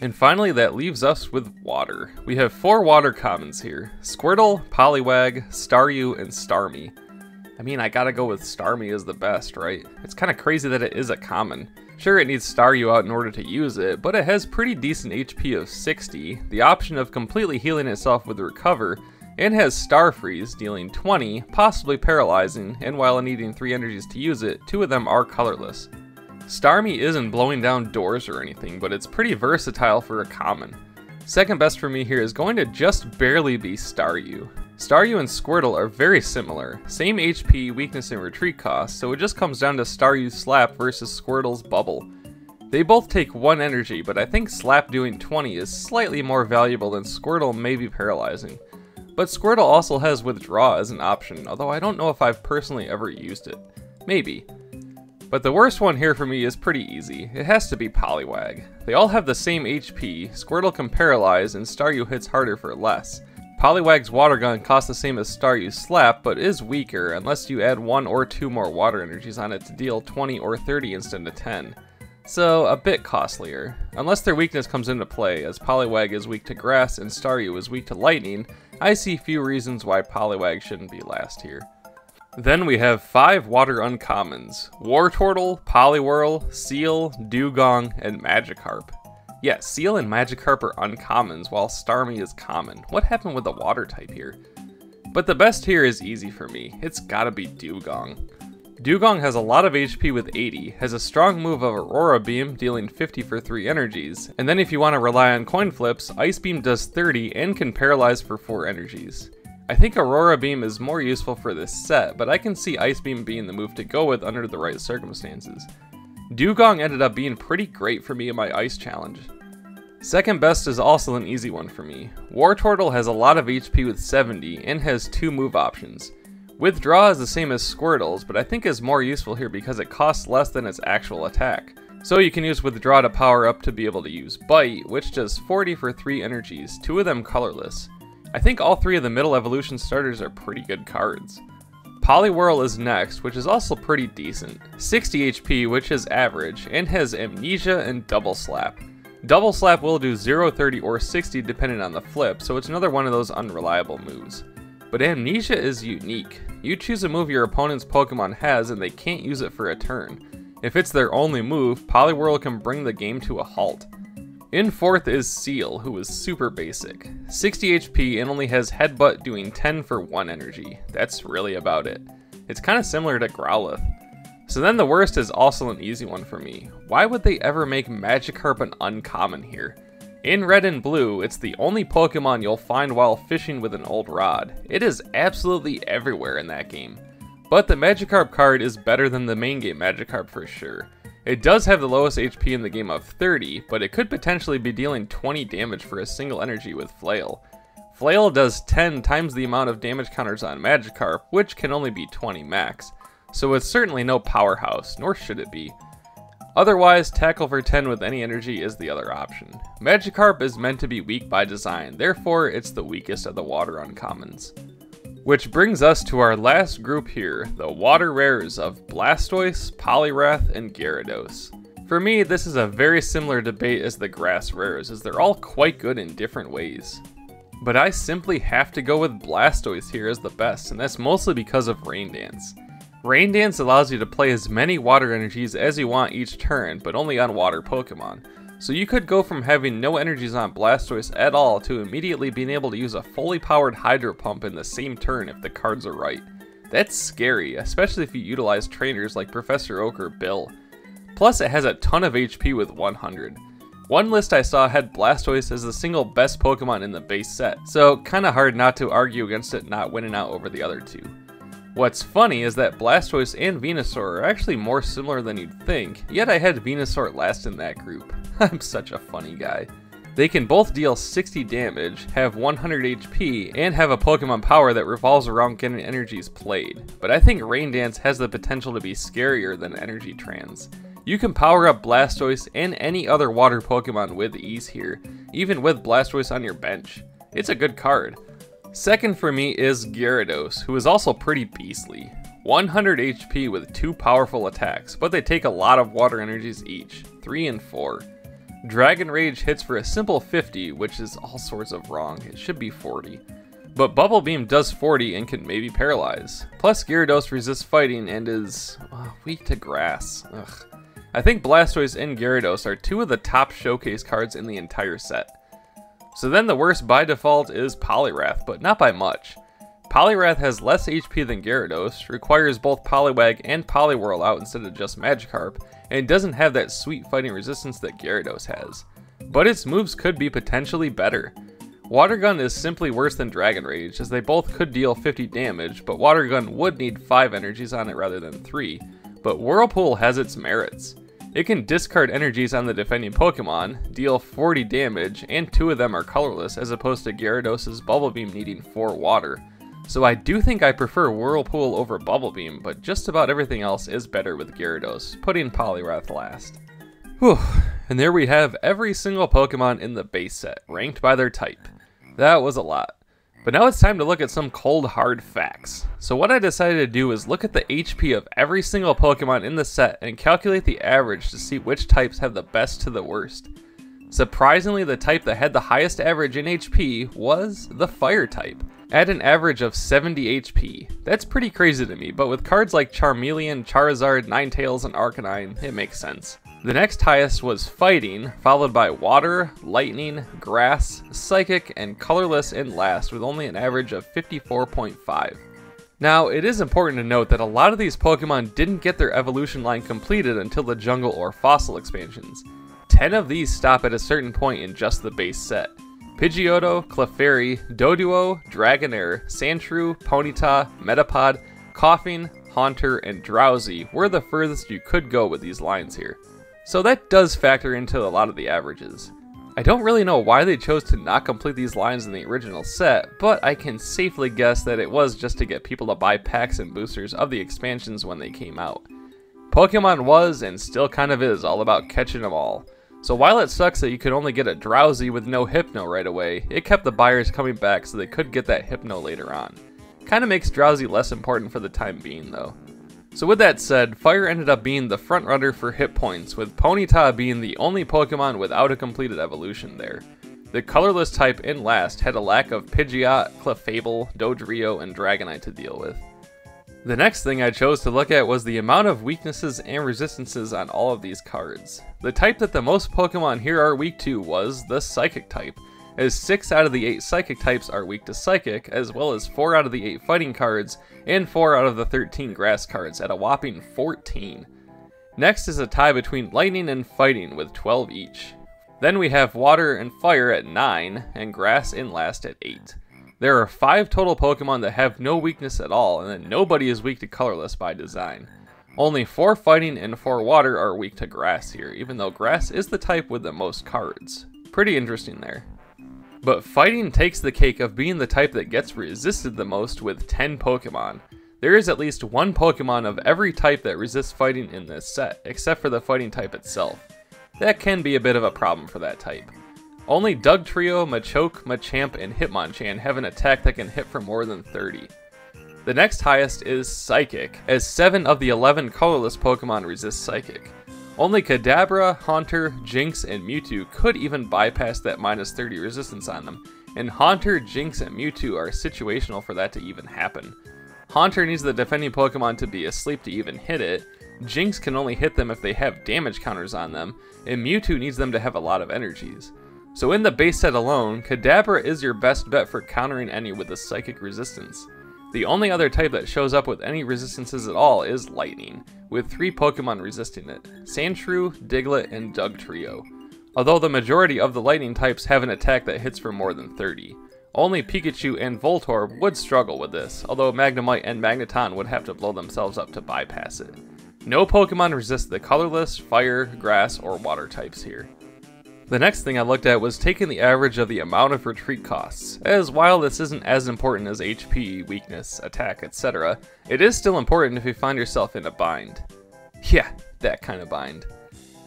And finally, that leaves us with water. We have 4 water commons here: Squirtle, Poliwag, Staryu, and Starmie. I mean, I gotta go with Starmie as the best, right? It's kinda crazy that it is a common. Sure, it needs Staryu out in order to use it, but it has pretty decent HP of 60, the option of completely healing itself with Recover, and has Star Freeze, dealing 20, possibly paralyzing, and while needing 3 energies to use it, 2 of them are colorless. Starmie isn't blowing down doors or anything, but it's pretty versatile for a common. Second best for me here is going to just barely be Staryu. Staryu and Squirtle are very similar, same HP, weakness, and retreat cost, so it just comes down to Staryu's Slap versus Squirtle's Bubble. They both take 1 energy, but I think Slap doing 20 is slightly more valuable than Squirtle may be paralyzing. But Squirtle also has Withdraw as an option, although I don't know if I've personally ever used it. Maybe. But the worst one here for me is pretty easy. It has to be Poliwag. They all have the same HP, Squirtle can paralyze, and Staryu hits harder for less. Poliwag's Water Gun costs the same as Staryu's Slap, but is weaker unless you add 1 or 2 more water energies on it to deal 20 or 30 instead of 10. So, a bit costlier. Unless their weakness comes into play, as Poliwag is weak to Grass and Staryu is weak to Lightning, I see few reasons why Poliwag shouldn't be last here. Then we have 5 water uncommons: Wartortle, Poliwhirl, Seal, Dewgong, and Magikarp. Yeah, Seal and Magikarp are uncommons, while Starmie is common. What happened with the water type here? But the best here is easy for me. It's gotta be Dewgong. Dewgong has a lot of HP with 80, has a strong move of Aurora Beam dealing 50 for 3 energies, and then if you want to rely on coin flips, Ice Beam does 30 and can paralyze for 4 energies. I think Aurora Beam is more useful for this set, but I can see Ice Beam being the move to go with under the right circumstances. Dewgong ended up being pretty great for me in my Ice challenge. Second best is also an easy one for me. Wartortle has a lot of HP with 70 and has 2 move options. Withdraw is the same as Squirtle's, but I think is more useful here because it costs less than its actual attack. So you can use Withdraw to power up to be able to use Bite, which does 40 for 3 energies, 2 of them colorless. I think all 3 of the middle evolution starters are pretty good cards. Poliwhirl is next, which is also pretty decent. 60 HP, which is average, and has Amnesia and Double Slap. Double Slap will do 0, 30, or 60 depending on the flip, so it's another one of those unreliable moves. But Amnesia is unique. You choose a move your opponent's Pokemon has and they can't use it for a turn. If it's their only move, Poliwhirl can bring the game to a halt. In fourth is Seal, who is super basic. 60 HP and only has Headbutt doing 10 for 1 energy. That's really about it. It's kind of similar to Growlithe. So then the worst is also an easy one for me. Why would they ever make Magikarp an uncommon here? In Red and Blue, it's the only Pokemon you'll find while fishing with an old rod. It is absolutely everywhere in that game. But the Magikarp card is better than the main game Magikarp for sure. It does have the lowest HP in the game of 30, but it could potentially be dealing 20 damage for a single energy with Flail. Flail does 10 times the amount of damage counters on Magikarp, which can only be 20 max. So it's certainly no powerhouse, nor should it be. Otherwise, Tackle for 10 with any energy is the other option. Magikarp is meant to be weak by design, therefore it's the weakest of the water uncommons. Which brings us to our last group here, the water rares of Blastoise, Poliwrath, and Gyarados. For me, this is a very similar debate as the grass rares, as they're all quite good in different ways. But I simply have to go with Blastoise here as the best, and that's mostly because of Rain Dance. Rain Dance allows you to play as many water energies as you want each turn, but only on water Pokemon. So you could go from having no energies on Blastoise at all to immediately being able to use a fully powered Hydro Pump in the same turn if the cards are right. That's scary, especially if you utilize trainers like Professor Oak or Bill. Plus it has a ton of HP with 100. One list I saw had Blastoise as the single best Pokemon in the base set, so kinda hard not to argue against it not winning out over the other two. What's funny is that Blastoise and Venusaur are actually more similar than you'd think, yet I had Venusaur last in that group. I'm such a funny guy. They can both deal 60 damage, have 100 HP, and have a Pokemon power that revolves around getting energies played. But I think Rain Dance has the potential to be scarier than Energy Trans. You can power up Blastoise and any other water Pokemon with ease here, even with Blastoise on your bench. It's a good card. Second for me is Gyarados, who is also pretty beastly. 100 HP with 2 powerful attacks, but they take a lot of water energies each, 3 and 4. Dragon Rage hits for a simple 50, which is all sorts of wrong, it should be 40. But Bubble Beam does 40 and can maybe paralyze. Plus Gyarados resists fighting and is weak to grass. Ugh. I think Blastoise and Gyarados are 2 of the top showcase cards in the entire set. So then the worst by default is Poliwrath, but not by much. Poliwrath has less HP than Gyarados, requires both Poliwag and Poliwhirl out instead of just Magikarp, and doesn't have that sweet fighting resistance that Gyarados has. But its moves could be potentially better. Water Gun is simply worse than Dragon Rage, as they both could deal 50 damage, but Water Gun would need 5 energies on it rather than 3. But Whirlpool has its merits. It can discard energies on the defending Pokemon, deal 40 damage, and 2 of them are colorless as opposed to Gyarados' Bubble Beam needing 4 water. So I do think I prefer Whirlpool over Bubble Beam, but just about everything else is better with Gyarados, putting Poliwrath last. Whew, and there we have every single Pokemon in the base set, ranked by their type. That was a lot. But now it's time to look at some cold hard facts. So what I decided to do is look at the HP of every single Pokemon in the set and calculate the average to see which types have the best to the worst. Surprisingly, the type that had the highest average in HP was the Fire type, at an average of 70 HP. That's pretty crazy to me, but with cards like Charmeleon, Charizard, Ninetales, and Arcanine, it makes sense. The next highest was Fighting, followed by Water, Lightning, Grass, Psychic, and Colorless in last with only an average of 54.5. Now, it is important to note that a lot of these Pokemon didn't get their evolution line completed until the Jungle or Fossil expansions. 10 of these stop at a certain point in just the base set. Pidgeotto, Clefairy, Doduo, Dragonair, Sandshrew, Ponyta, Metapod, Koffing, Haunter, and Drowzee were the furthest you could go with these lines here. So that does factor into a lot of the averages. I don't really know why they chose to not complete these lines in the original set, but I can safely guess that it was just to get people to buy packs and boosters of the expansions when they came out. Pokemon was, and still kind of is, all about catching them all. So while it sucks that you could only get a Drowzee with no Hypno right away, it kept the buyers coming back so they could get that Hypno later on. Kinda makes Drowzee less important for the time being though. So with that said, Fire ended up being the front runner for hit points, with Ponyta being the only Pokemon without a completed evolution there. The colorless type in last had a lack of Pidgeot, Clefable, Dodrio, and Dragonite to deal with. The next thing I chose to look at was the amount of weaknesses and resistances on all of these cards. The type that the most Pokemon here are weak to was the Psychic type, as 6 out of the 8 Psychic types are weak to Psychic, as well as 4 out of the 8 Fighting cards, and 4 out of the 13 Grass cards at a whopping 14. Next is a tie between Lightning and Fighting with 12 each. Then we have Water and Fire at 9, and Grass in last at 8. There are 5 total Pokemon that have no weakness at all, and then nobody is weak to Colorless by design. Only 4 Fighting and 4 Water are weak to Grass here, even though Grass is the type with the most cards. Pretty interesting there. But Fighting takes the cake of being the type that gets resisted the most with 10 Pokemon. There is at least one Pokemon of every type that resists Fighting in this set, except for the Fighting type itself. That can be a bit of a problem for that type. Only Dugtrio, Machoke, Machamp, and Hitmonchan have an attack that can hit for more than 30. The next highest is Psychic, as 7 of the 11 colorless Pokemon resist Psychic. Only Kadabra, Haunter, Jynx, and Mewtwo could even bypass that minus 30 resistance on them, and Haunter, Jynx, and Mewtwo are situational for that to even happen. Haunter needs the defending Pokemon to be asleep to even hit it, Jynx can only hit them if they have damage counters on them, and Mewtwo needs them to have a lot of energies. So in the base set alone, Kadabra is your best bet for countering any with a Psychic resistance. The only other type that shows up with any resistances at all is Lightning, with 3 Pokemon resisting it, Sandshrew, Diglett, and Dugtrio. Although the majority of the Lightning types have an attack that hits for more than 30. Only Pikachu and Voltorb would struggle with this, although Magnemite and Magneton would have to blow themselves up to bypass it. No Pokemon resist the colorless, fire, grass, or water types here. The next thing I looked at was taking the average of the amount of retreat costs, as while this isn't as important as HP, weakness, attack, etc., it is still important if you find yourself in a bind. Yeah, that kind of bind.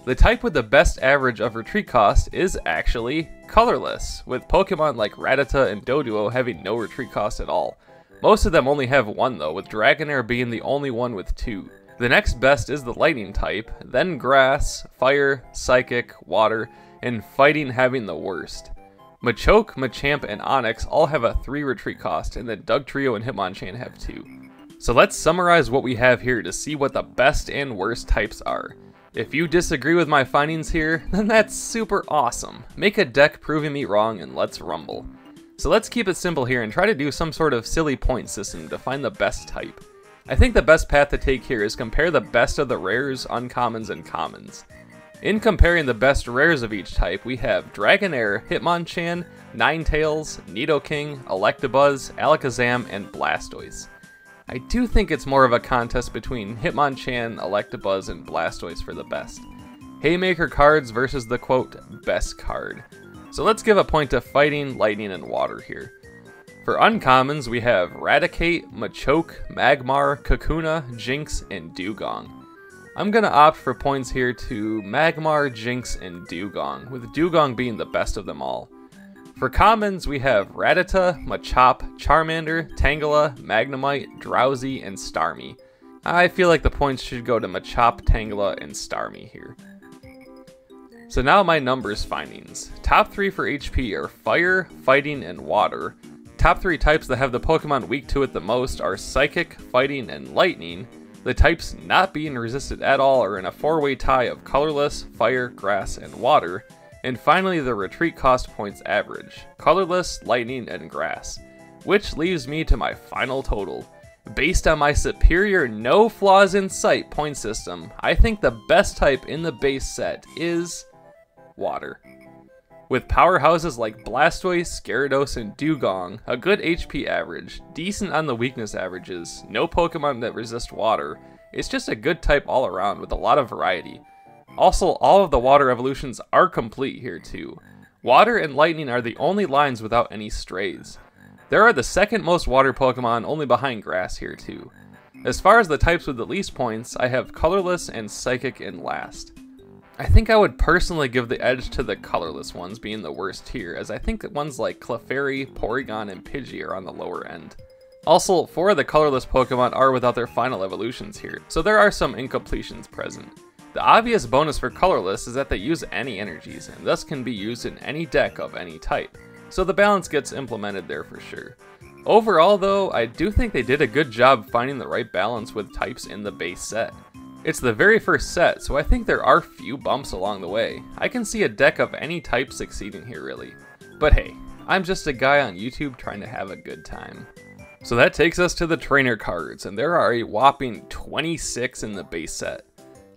The type with the best average of retreat cost is actually colorless, with Pokemon like Rattata and Doduo having no retreat cost at all. Most of them only have 1 though, with Dragonair being the only one with 2. The next best is the Lightning type, then Grass, Fire, Psychic, Water, and Fighting having the worst. Machoke, Machamp, and Onix all have a 3 retreat cost, and then Dugtrio and Hitmonchan have 2. So let's summarize what we have here to see what the best and worst types are. If you disagree with my findings here, then that's super awesome. Make a deck proving me wrong and let's rumble. So let's keep it simple here and try to do some sort of silly point system to find the best type. I think the best path to take here is compare the best of the rares, uncommons, and commons. In comparing the best rares of each type, we have Dragonair, Hitmonchan, Ninetales, Nidoking, Electabuzz, Alakazam, and Blastoise. I do think it's more of a contest between Hitmonchan, Electabuzz, and Blastoise for the best. Haymaker cards versus the quote, best card. So let's give a point to Fighting, Lightning, and Water here. For uncommons, we have Raticate, Machoke, Magmar, Kakuna, Jynx, and Dewgong. I'm gonna opt for points here to Magmar, Jynx, and Dewgong, with Dewgong being the best of them all. For commons, we have Rattata, Machop, Charmander, Tangela, Magnemite, Drowzee, and Starmie. I feel like the points should go to Machop, Tangela, and Starmie here. So now my numbers findings. Top 3 for HP are Fire, Fighting, and Water. Top 3 types that have the Pokemon weak to it the most are Psychic, Fighting, and Lightning. The types not being resisted at all are in a 4-way tie of Colorless, Fire, Grass, and Water. And finally the retreat cost points average, Colorless, Lightning, and Grass. Which leaves me to my final total. Based on my superior no flaws in sight point system, I think the best type in the base set is water. With powerhouses like Blastoise, Gyarados, and Dewgong, a good HP average, decent on the weakness averages, no Pokemon that resist water, it's just a good type all around with a lot of variety. Also, all of the water evolutions are complete here too. Water and Lightning are the only lines without any strays. There are the second most water Pokemon only behind Grass here too. As far as the types with the least points, I have Colorless and Psychic in last. I think I would personally give the edge to the colorless ones being the worst here, as I think that ones like Clefairy, Porygon, and Pidgey are on the lower end. Also, 4 of the colorless Pokemon are without their final evolutions here, so there are some incompletions present. The obvious bonus for colorless is that they use any energies, and thus can be used in any deck of any type, so the balance gets implemented there for sure. Overall though, I do think they did a good job finding the right balance with types in the base set. It's the very first set, so I think there are few bumps along the way. I can see a deck of any type succeeding here really. But hey, I'm just a guy on YouTube trying to have a good time. So that takes us to the trainer cards, and there are a whopping 26 in the base set.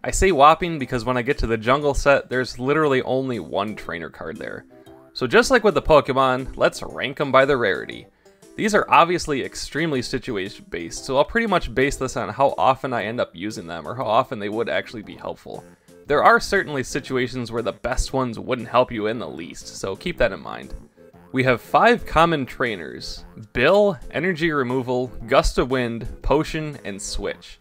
I say whopping because when I get to the jungle set, there's literally only 1 trainer card there. So just like with the Pokemon, let's rank them by their rarity. These are obviously extremely situation based, so I'll pretty much base this on how often I end up using them or how often they would actually be helpful. There are certainly situations where the best ones wouldn't help you in the least, so keep that in mind. We have 5 common trainers: Bill, Energy Removal, Gust of Wind, Potion, and Switch.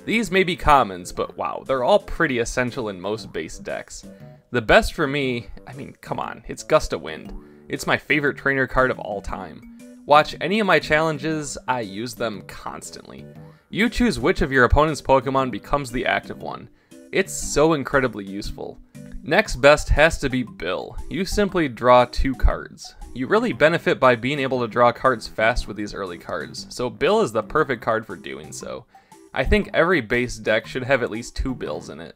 These may be commons, but wow, they're all pretty essential in most base decks. The best for me, I mean, come on, it's Gust of Wind. It's my favorite trainer card of all time. Watch any of my challenges, I use them constantly. You choose which of your opponent's Pokemon becomes the active one. It's so incredibly useful. Next best has to be Bill. You simply draw 2 cards. You really benefit by being able to draw cards fast with these early cards, so Bill is the perfect card for doing so. I think every base deck should have at least 2 Bills in it.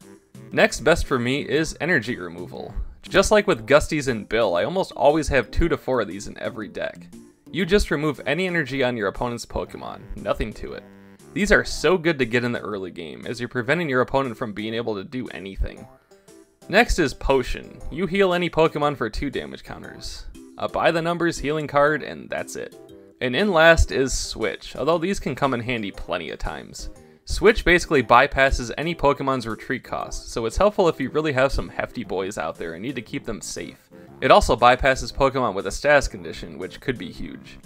Next best for me is Energy Removal. Just like with Gusties and Bill, I almost always have 2 to 4 of these in every deck. You just remove any energy on your opponent's Pokemon, nothing to it. These are so good to get in the early game, as you're preventing your opponent from being able to do anything. Next is Potion. You heal any Pokemon for 2 damage counters. A by the numbers healing card, and that's it. And in last is Switch, although these can come in handy plenty of times. Switch basically bypasses any Pokemon's retreat cost, so it's helpful if you really have some hefty boys out there and need to keep them safe. It also bypasses Pokemon with a status condition, which could be huge.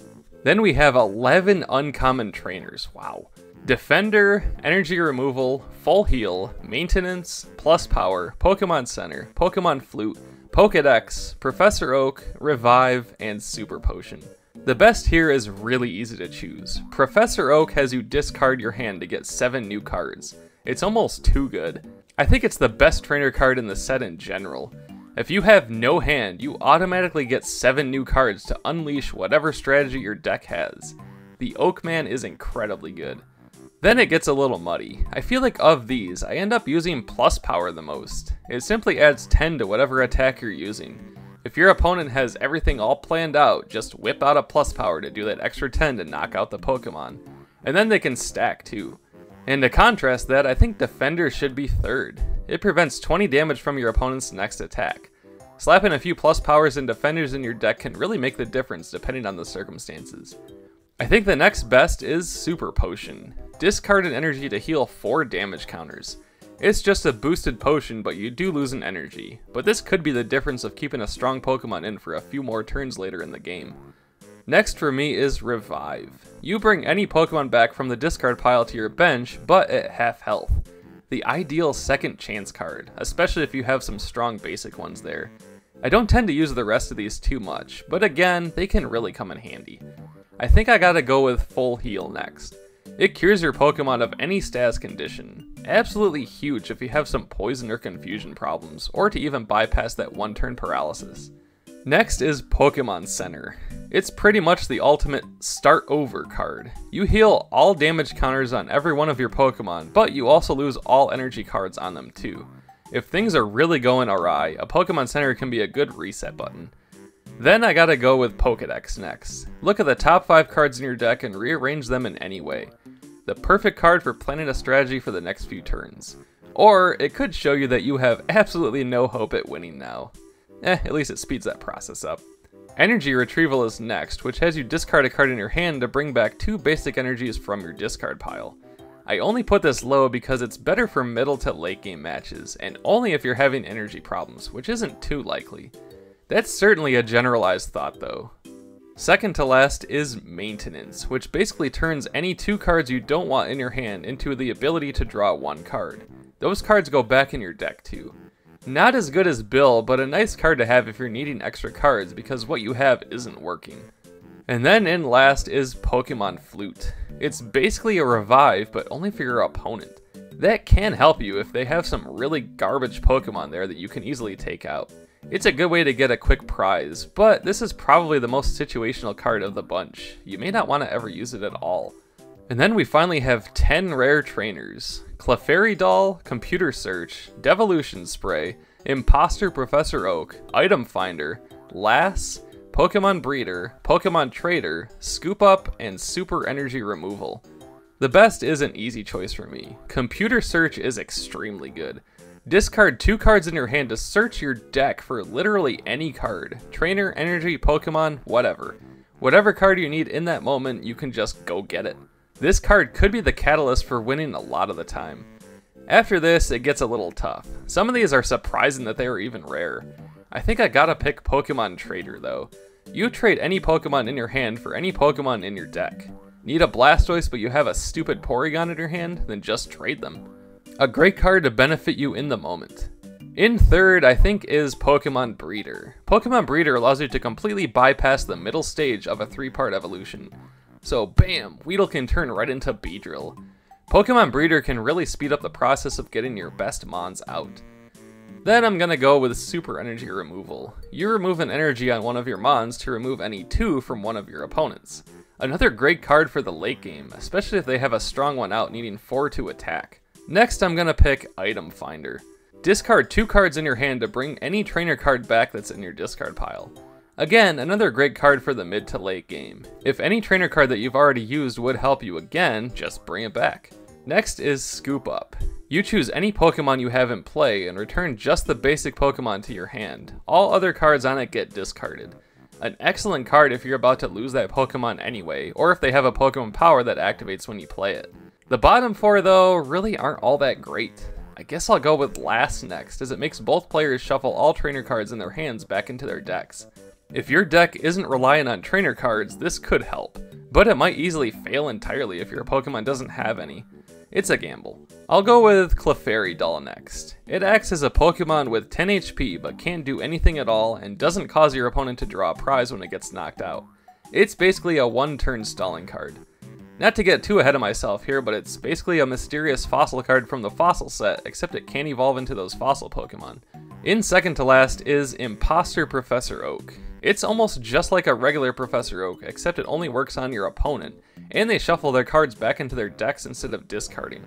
Then we have 11 uncommon trainers, wow. Defender, Energy Removal, Full Heal, Maintenance, Plus Power, Pokemon Center, Pokemon Flute, Pokedex, Professor Oak, Revive, and Super Potion. The best here is really easy to choose. Professor Oak has you discard your hand to get 7 new cards. It's almost too good. I think it's the best trainer card in the set in general. If you have no hand, you automatically get 7 new cards to unleash whatever strategy your deck has. The Oakman is incredibly good. Then it gets a little muddy. I feel like of these, I end up using Plus Power the most. It simply adds 10 to whatever attack you're using. If your opponent has everything all planned out, just whip out a Plus Power to do that extra 10 to knock out the Pokemon. And then they can stack too. And to contrast that, I think Defender should be third. It prevents 20 damage from your opponent's next attack. Slapping a few Plus Powers and Defenders in your deck can really make the difference depending on the circumstances. I think the next best is Super Potion. Discard an energy to heal 4 damage counters. It's just a boosted potion, but you do lose an energy. But this could be the difference of keeping a strong Pokemon in for a few more turns later in the game. Next for me is Revive. You bring any Pokemon back from the discard pile to your bench, but at half health. The ideal second chance card, especially if you have some strong basic ones there. I don't tend to use the rest of these too much, but again, they can really come in handy. I think I gotta go with Full Heal next. It cures your Pokemon of any status condition. Absolutely huge if you have some poison or confusion problems, or to even bypass that 1-turn paralysis. Next is Pokemon Center. It's pretty much the ultimate start over card. You heal all damage counters on every one of your Pokemon, but you also lose all energy cards on them too. If things are really going awry, a Pokemon Center can be a good reset button. Then I gotta go with Pokedex next. Look at the top 5 cards in your deck and rearrange them in any way. the perfect card for planning a strategy for the next few turns. Or it could show you that you have absolutely no hope at winning now. At least it speeds that process up. Energy Retrieval is next, which has you discard a card in your hand to bring back 2 basic energies from your discard pile. I only put this low because it's better for middle to late game matches, and only if you're having energy problems, which isn't too likely. That's certainly a generalized thought though. Second to last is Maintenance, which basically turns any 2 cards you don't want in your hand into the ability to draw 1 card. Those cards go back in your deck too. Not as good as Bill, but a nice card to have if you're needing extra cards because what you have isn't working. And then in last is Pokemon Flute. It's basically a revive, but only for your opponent. That can help you if they have some really garbage Pokemon there that you can easily take out. It's a good way to get a quick prize, but this is probably the most situational card of the bunch. You may not want to ever use it at all. And then we finally have 10 rare trainers. Clefairy Doll, Computer Search, Devolution Spray, Imposter Professor Oak, Item Finder, Lass, Pokemon Breeder, Pokemon Trader, Scoop Up, and Super Energy Removal. The best is an easy choice for me. Computer Search is extremely good. Discard 2 cards in your hand to search your deck for literally any card. Trainer, Energy, Pokemon, whatever. Whatever card you need in that moment, you can just go get it. This card could be the catalyst for winning a lot of the time. After this, it gets a little tough. Some of these are surprising that they are even rare. I think I gotta pick Pokemon Trader though. You trade any Pokemon in your hand for any Pokemon in your deck. Need a Blastoise but you have a stupid Porygon in your hand? Then just trade them. A great card to benefit you in the moment. In third, I think, is Pokemon Breeder. Pokemon Breeder allows you to completely bypass the middle stage of a 3-part evolution. So bam, Weedle can turn right into Beedrill. Pokemon Breeder can really speed up the process of getting your best mons out. Then I'm gonna go with Super Energy Removal. You remove an energy on one of your mons to remove any 2 from one of your opponents. Another great card for the late game, especially if they have a strong one out needing 4 to attack. Next I'm gonna pick Item Finder. Discard 2 cards in your hand to bring any trainer card back that's in your discard pile. Again, another great card for the mid to late game. If any trainer card that you've already used would help you again, just bring it back. Next is Scoop Up. You choose any Pokemon you have in play and return just the basic Pokemon to your hand. All other cards on it get discarded. An excellent card if you're about to lose that Pokemon anyway, or if they have a Pokemon power that activates when you play it. The bottom 4 though really aren't all that great. I guess I'll go with Lass next, as it makes both players shuffle all trainer cards in their hands back into their decks. If your deck isn't relying on trainer cards, this could help, but it might easily fail entirely if your Pokemon doesn't have any. It's a gamble. I'll go with Clefairy Doll next. It acts as a Pokemon with 10 HP but can't do anything at all and doesn't cause your opponent to draw a prize when it gets knocked out. It's basically a 1-turn stalling card. Not to get too ahead of myself here, but it's basically a mysterious fossil card from the fossil set, except it can't evolve into those fossil Pokemon. In second to last is Imposter Professor Oak. It's almost just like a regular Professor Oak, except it only works on your opponent, and they shuffle their cards back into their decks instead of discarding.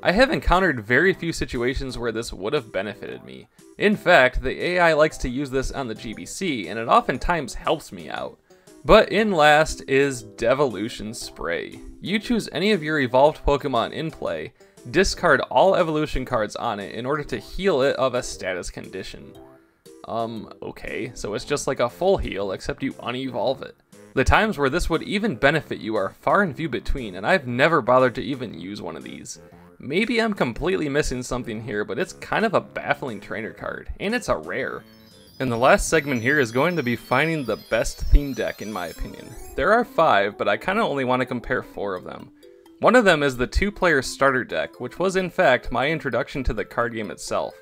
I have encountered very few situations where this would have benefited me. In fact, the AI likes to use this on the GBC, and it oftentimes helps me out. But in last is Devolution Spray. You choose any of your evolved Pokemon in play, discard all evolution cards on it in order to heal it of a status condition. Okay, so it's just like a full heal, except you unevolve it. The times where this would even benefit you are far and few between, and I've never bothered to even use one of these. Maybe I'm completely missing something here, but it's kind of a baffling trainer card, and it's a rare. And the last segment here is going to be finding the best theme deck in my opinion. There are 5, but I kind of only want to compare 4 of them. One of them is the 2-player starter deck, which was in fact my introduction to the card game itself.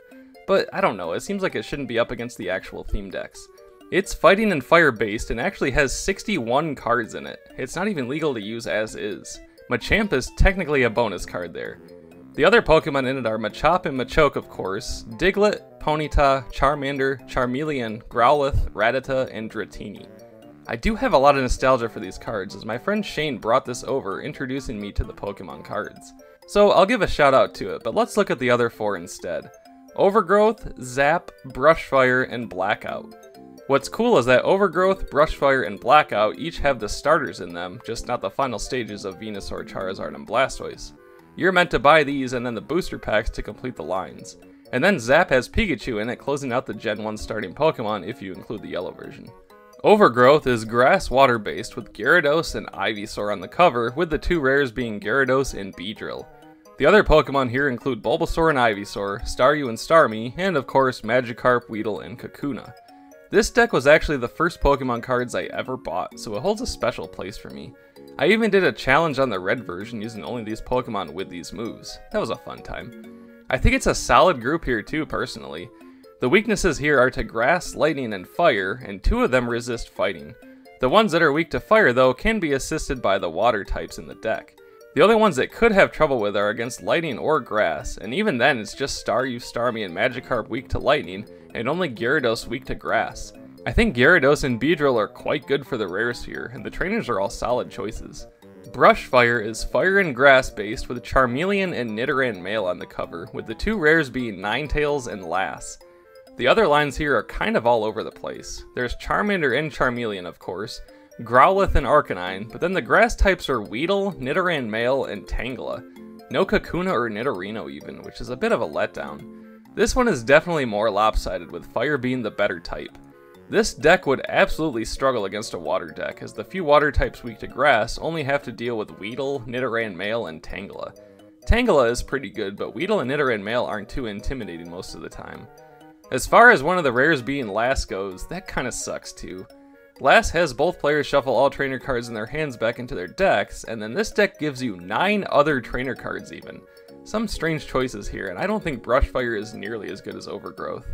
But I don't know, it seems like it shouldn't be up against the actual theme decks. It's fighting and fire based and actually has 61 cards in it. It's not even legal to use as is. Machamp is technically a bonus card there. The other Pokemon in it are Machop and Machoke of course, Diglett, Ponyta, Charmander, Charmeleon, Growlithe, Rattata, and Dratini. I do have a lot of nostalgia for these cards as my friend Shane brought this over, introducing me to the Pokemon cards. So I'll give a shout out to it, but let's look at the other 4 instead. Overgrowth, Zap, Brushfire, and Blackout. What's cool is that Overgrowth, Brushfire, and Blackout each have the starters in them, just not the final stages of Venusaur, Charizard, and Blastoise. You're meant to buy these and then the booster packs to complete the lines. And then Zap has Pikachu in it, closing out the Gen 1 starting Pokemon if you include the yellow version. Overgrowth is grass water based with Gyarados and Ivysaur on the cover, with the two rares being Gyarados and Beedrill. The other Pokemon here include Bulbasaur and Ivysaur, Staryu and Starmie, and of course Magikarp, Weedle, and Kakuna. This deck was actually the first Pokemon cards I ever bought, so it holds a special place for me. I even did a challenge on the red version using only these Pokemon with these moves. That was a fun time. I think it's a solid group here too, personally. The weaknesses here are to Grass, Lightning, and Fire, and 2 of them resist fighting. The ones that are weak to Fire, though, can be assisted by the Water types in the deck. The only ones that could have trouble with are against Lightning or Grass, and even then it's just Staryu, Starmie, and Magikarp weak to Lightning, and only Gyarados weak to Grass. I think Gyarados and Beedrill are quite good for the rares here, and the trainers are all solid choices. Brushfire is Fire and Grass based with Charmeleon and Nidoran male on the cover, with the 2 rares being Ninetales and Lass. The other lines here are kind of all over the place. There's Charmander and Charmeleon, of course, Growlithe and Arcanine, but then the grass types are Weedle, Nidoran male, and Tangela. No Kakuna or Nidorino even, which is a bit of a letdown. This one is definitely more lopsided, with Fire being the better type. This deck would absolutely struggle against a water deck, as the few water types weak to grass only have to deal with Weedle, Nidoran male, and Tangela. Tangela is pretty good, but Weedle and Nidoran male aren't too intimidating most of the time. As far as one of the rares being Lass goes, that kinda sucks too. Lass has both players shuffle all trainer cards in their hands back into their decks, and then this deck gives you 9 other trainer cards even. Some strange choices here, and I don't think Brushfire is nearly as good as Overgrowth.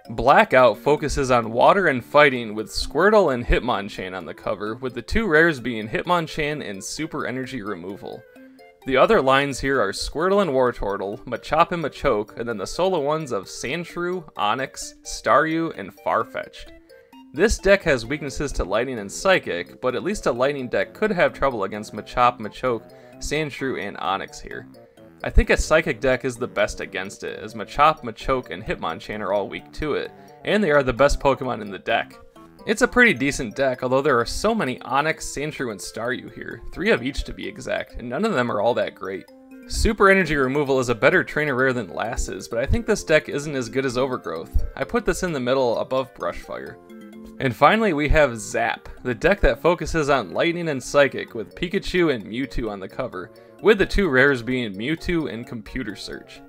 Blackout focuses on water and fighting with Squirtle and Hitmonchan on the cover, with the 2 rares being Hitmonchan and Super Energy Removal. The other lines here are Squirtle and Wartortle, Machop and Machoke, and then the solo ones of Sandshrew, Onix, Staryu, and Farfetch'd. This deck has weaknesses to Lightning and Psychic, but at least a Lightning deck could have trouble against Machop, Machoke, Sandshrew, and Onix here. I think a Psychic deck is the best against it, as Machop, Machoke, and Hitmonchan are all weak to it, and they are the best Pokemon in the deck. It's a pretty decent deck, although there are so many Onix, Sandshrew, and Staryu here, 3 of each to be exact, and none of them are all that great. Super Energy Removal is a better trainer rare than Lass is, but I think this deck isn't as good as Overgrowth. I put this in the middle above Brushfire. And finally we have Zap, the deck that focuses on Lightning and Psychic with Pikachu and Mewtwo on the cover, with the 2 rares being Mewtwo and Computer Search.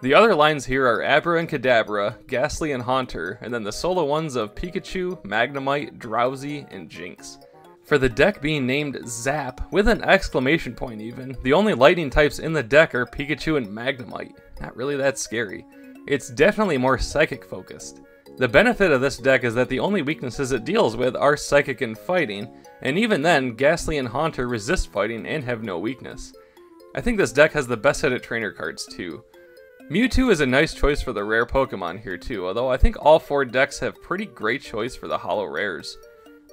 The other lines here are Abra and Kadabra, Ghastly and Haunter, and then the solo ones of Pikachu, Magnemite, Drowsy, and Jinx. For the deck being named Zap, with an exclamation point even, the only lightning types in the deck are Pikachu and Magnemite. Not really that scary. It's definitely more Psychic focused. The benefit of this deck is that the only weaknesses it deals with are Psychic and Fighting, and even then, Ghastly and Haunter resist fighting and have no weakness. I think this deck has the best set of trainer cards too. Mewtwo is a nice choice for the rare Pokemon here too, although I think all 4 decks have pretty great choice for the holo rares.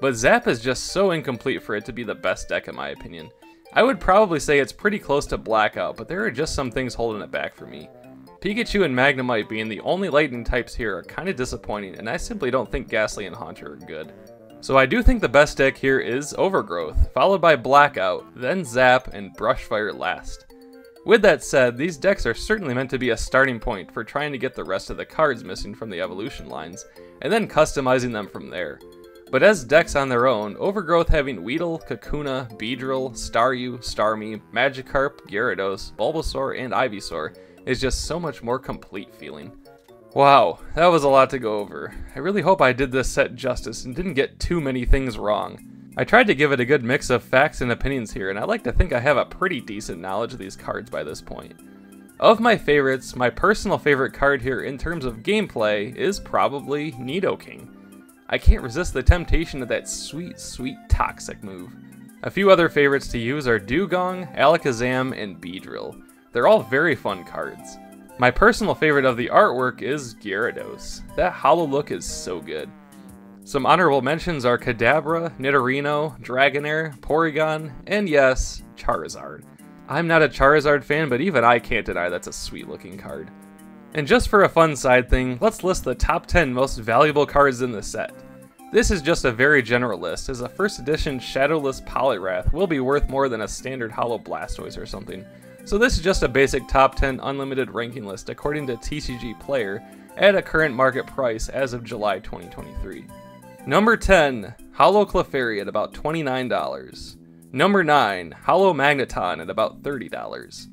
But Zap is just so incomplete for it to be the best deck in my opinion. I would probably say it's pretty close to Blackout, but there are just some things holding it back for me. Pikachu and Magnemite being the only lightning types here are kinda disappointing, and I simply don't think Ghastly and Haunter are good. So I do think the best deck here is Overgrowth, followed by Blackout, then Zap, and Brushfire last. With that said, these decks are certainly meant to be a starting point for trying to get the rest of the cards missing from the evolution lines, and then customizing them from there. But as decks on their own, Overgrowth having Weedle, Kakuna, Beedrill, Staryu, Starmie, Magikarp, Gyarados, Bulbasaur, and Ivysaur is just so much more complete feeling. Wow, that was a lot to go over. I really hope I did this set justice and didn't get too many things wrong. I tried to give it a good mix of facts and opinions here, and I like to think I have a pretty decent knowledge of these cards by this point. Of my favorites, my personal favorite card here in terms of gameplay is probably Nidoking. I can't resist the temptation of that sweet, sweet Toxic move. A few other favorites to use are Dewgong, Alakazam, and Beedrill. They're all very fun cards. My personal favorite of the artwork is Gyarados. That holo look is so good. Some honorable mentions are Kadabra, Nidorino, Dragonair, Porygon, and yes, Charizard. I'm not a Charizard fan, but even I can't deny that's a sweet looking card. And just for a fun side thing, let's list the top 10 most valuable cards in the set. This is just a very general list, as a first edition Shadowless Poliwrath will be worth more than a standard Hollow Blastoise or something. So this is just a basic top 10 unlimited ranking list according to TCG Player at a current market price as of July 2023. Number 10, Hollow Clefairy at about $29. Number 9, Hollow Magneton at about $30.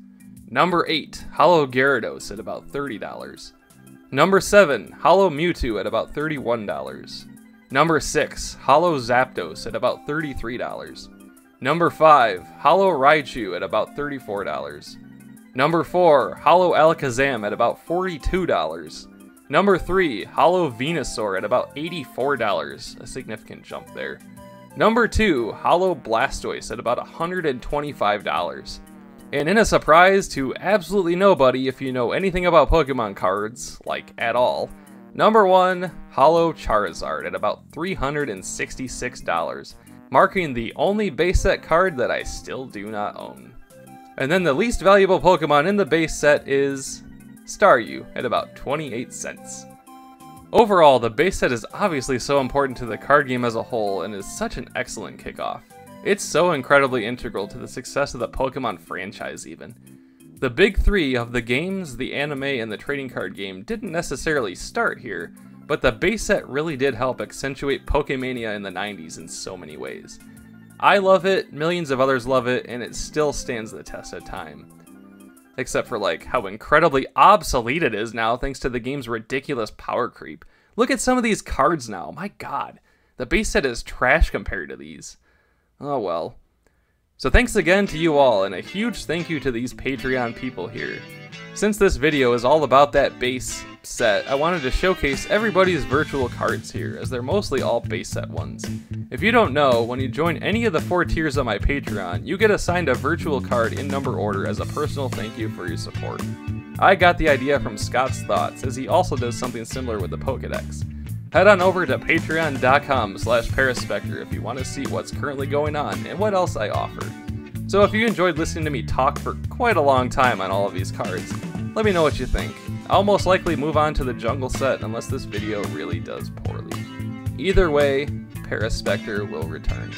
Number 8, Hollow Gyarados at about $30. Number 7, Hollow Mewtwo at about $31. Number 6, Hollow Zapdos at about $33. Number 5, Hollow Raichu at about $34. Number 4, Hollow Alakazam at about $42. Number 3, Hollow Venusaur at about $84, a significant jump there. Number 2, Hollow Blastoise at about $125. And in a surprise to absolutely nobody if you know anything about Pokemon cards, like at all, number 1, Hollow Charizard at about $366, marking the only base set card that I still do not own. And then the least valuable Pokemon in the base set is Staryu at about 28 cents. Overall, the base set is obviously so important to the card game as a whole and is such an excellent kickoff. It's so incredibly integral to the success of the Pokemon franchise even. The big three of the games, the anime, and the trading card game didn't necessarily start here, but the base set really did help accentuate Pokemania in the 90s in so many ways. I love it, millions of others love it, and it still stands the test of time. Except for like how incredibly obsolete it is now thanks to the game's ridiculous power creep. Look at some of these cards now, my god. The base set is trash compared to these. Oh well. So thanks again to you all, and a huge thank you to these Patreon people here. Since this video is all about that base set, I wanted to showcase everybody's virtual cards here, as they're mostly all base set ones. If you don't know, when you join any of the 4 tiers on my Patreon, you get assigned a virtual card in number order as a personal thank you for your support. I got the idea from Scott's Thoughts, as he also does something similar with the Pokedex. Head on over to patreon.com/Paraspector if you want to see what's currently going on and what else I offer. So if you enjoyed listening to me talk for quite a long time on all of these cards, let me know what you think. I'll most likely move on to the jungle set unless this video really does poorly. Either way, Paraspector will return.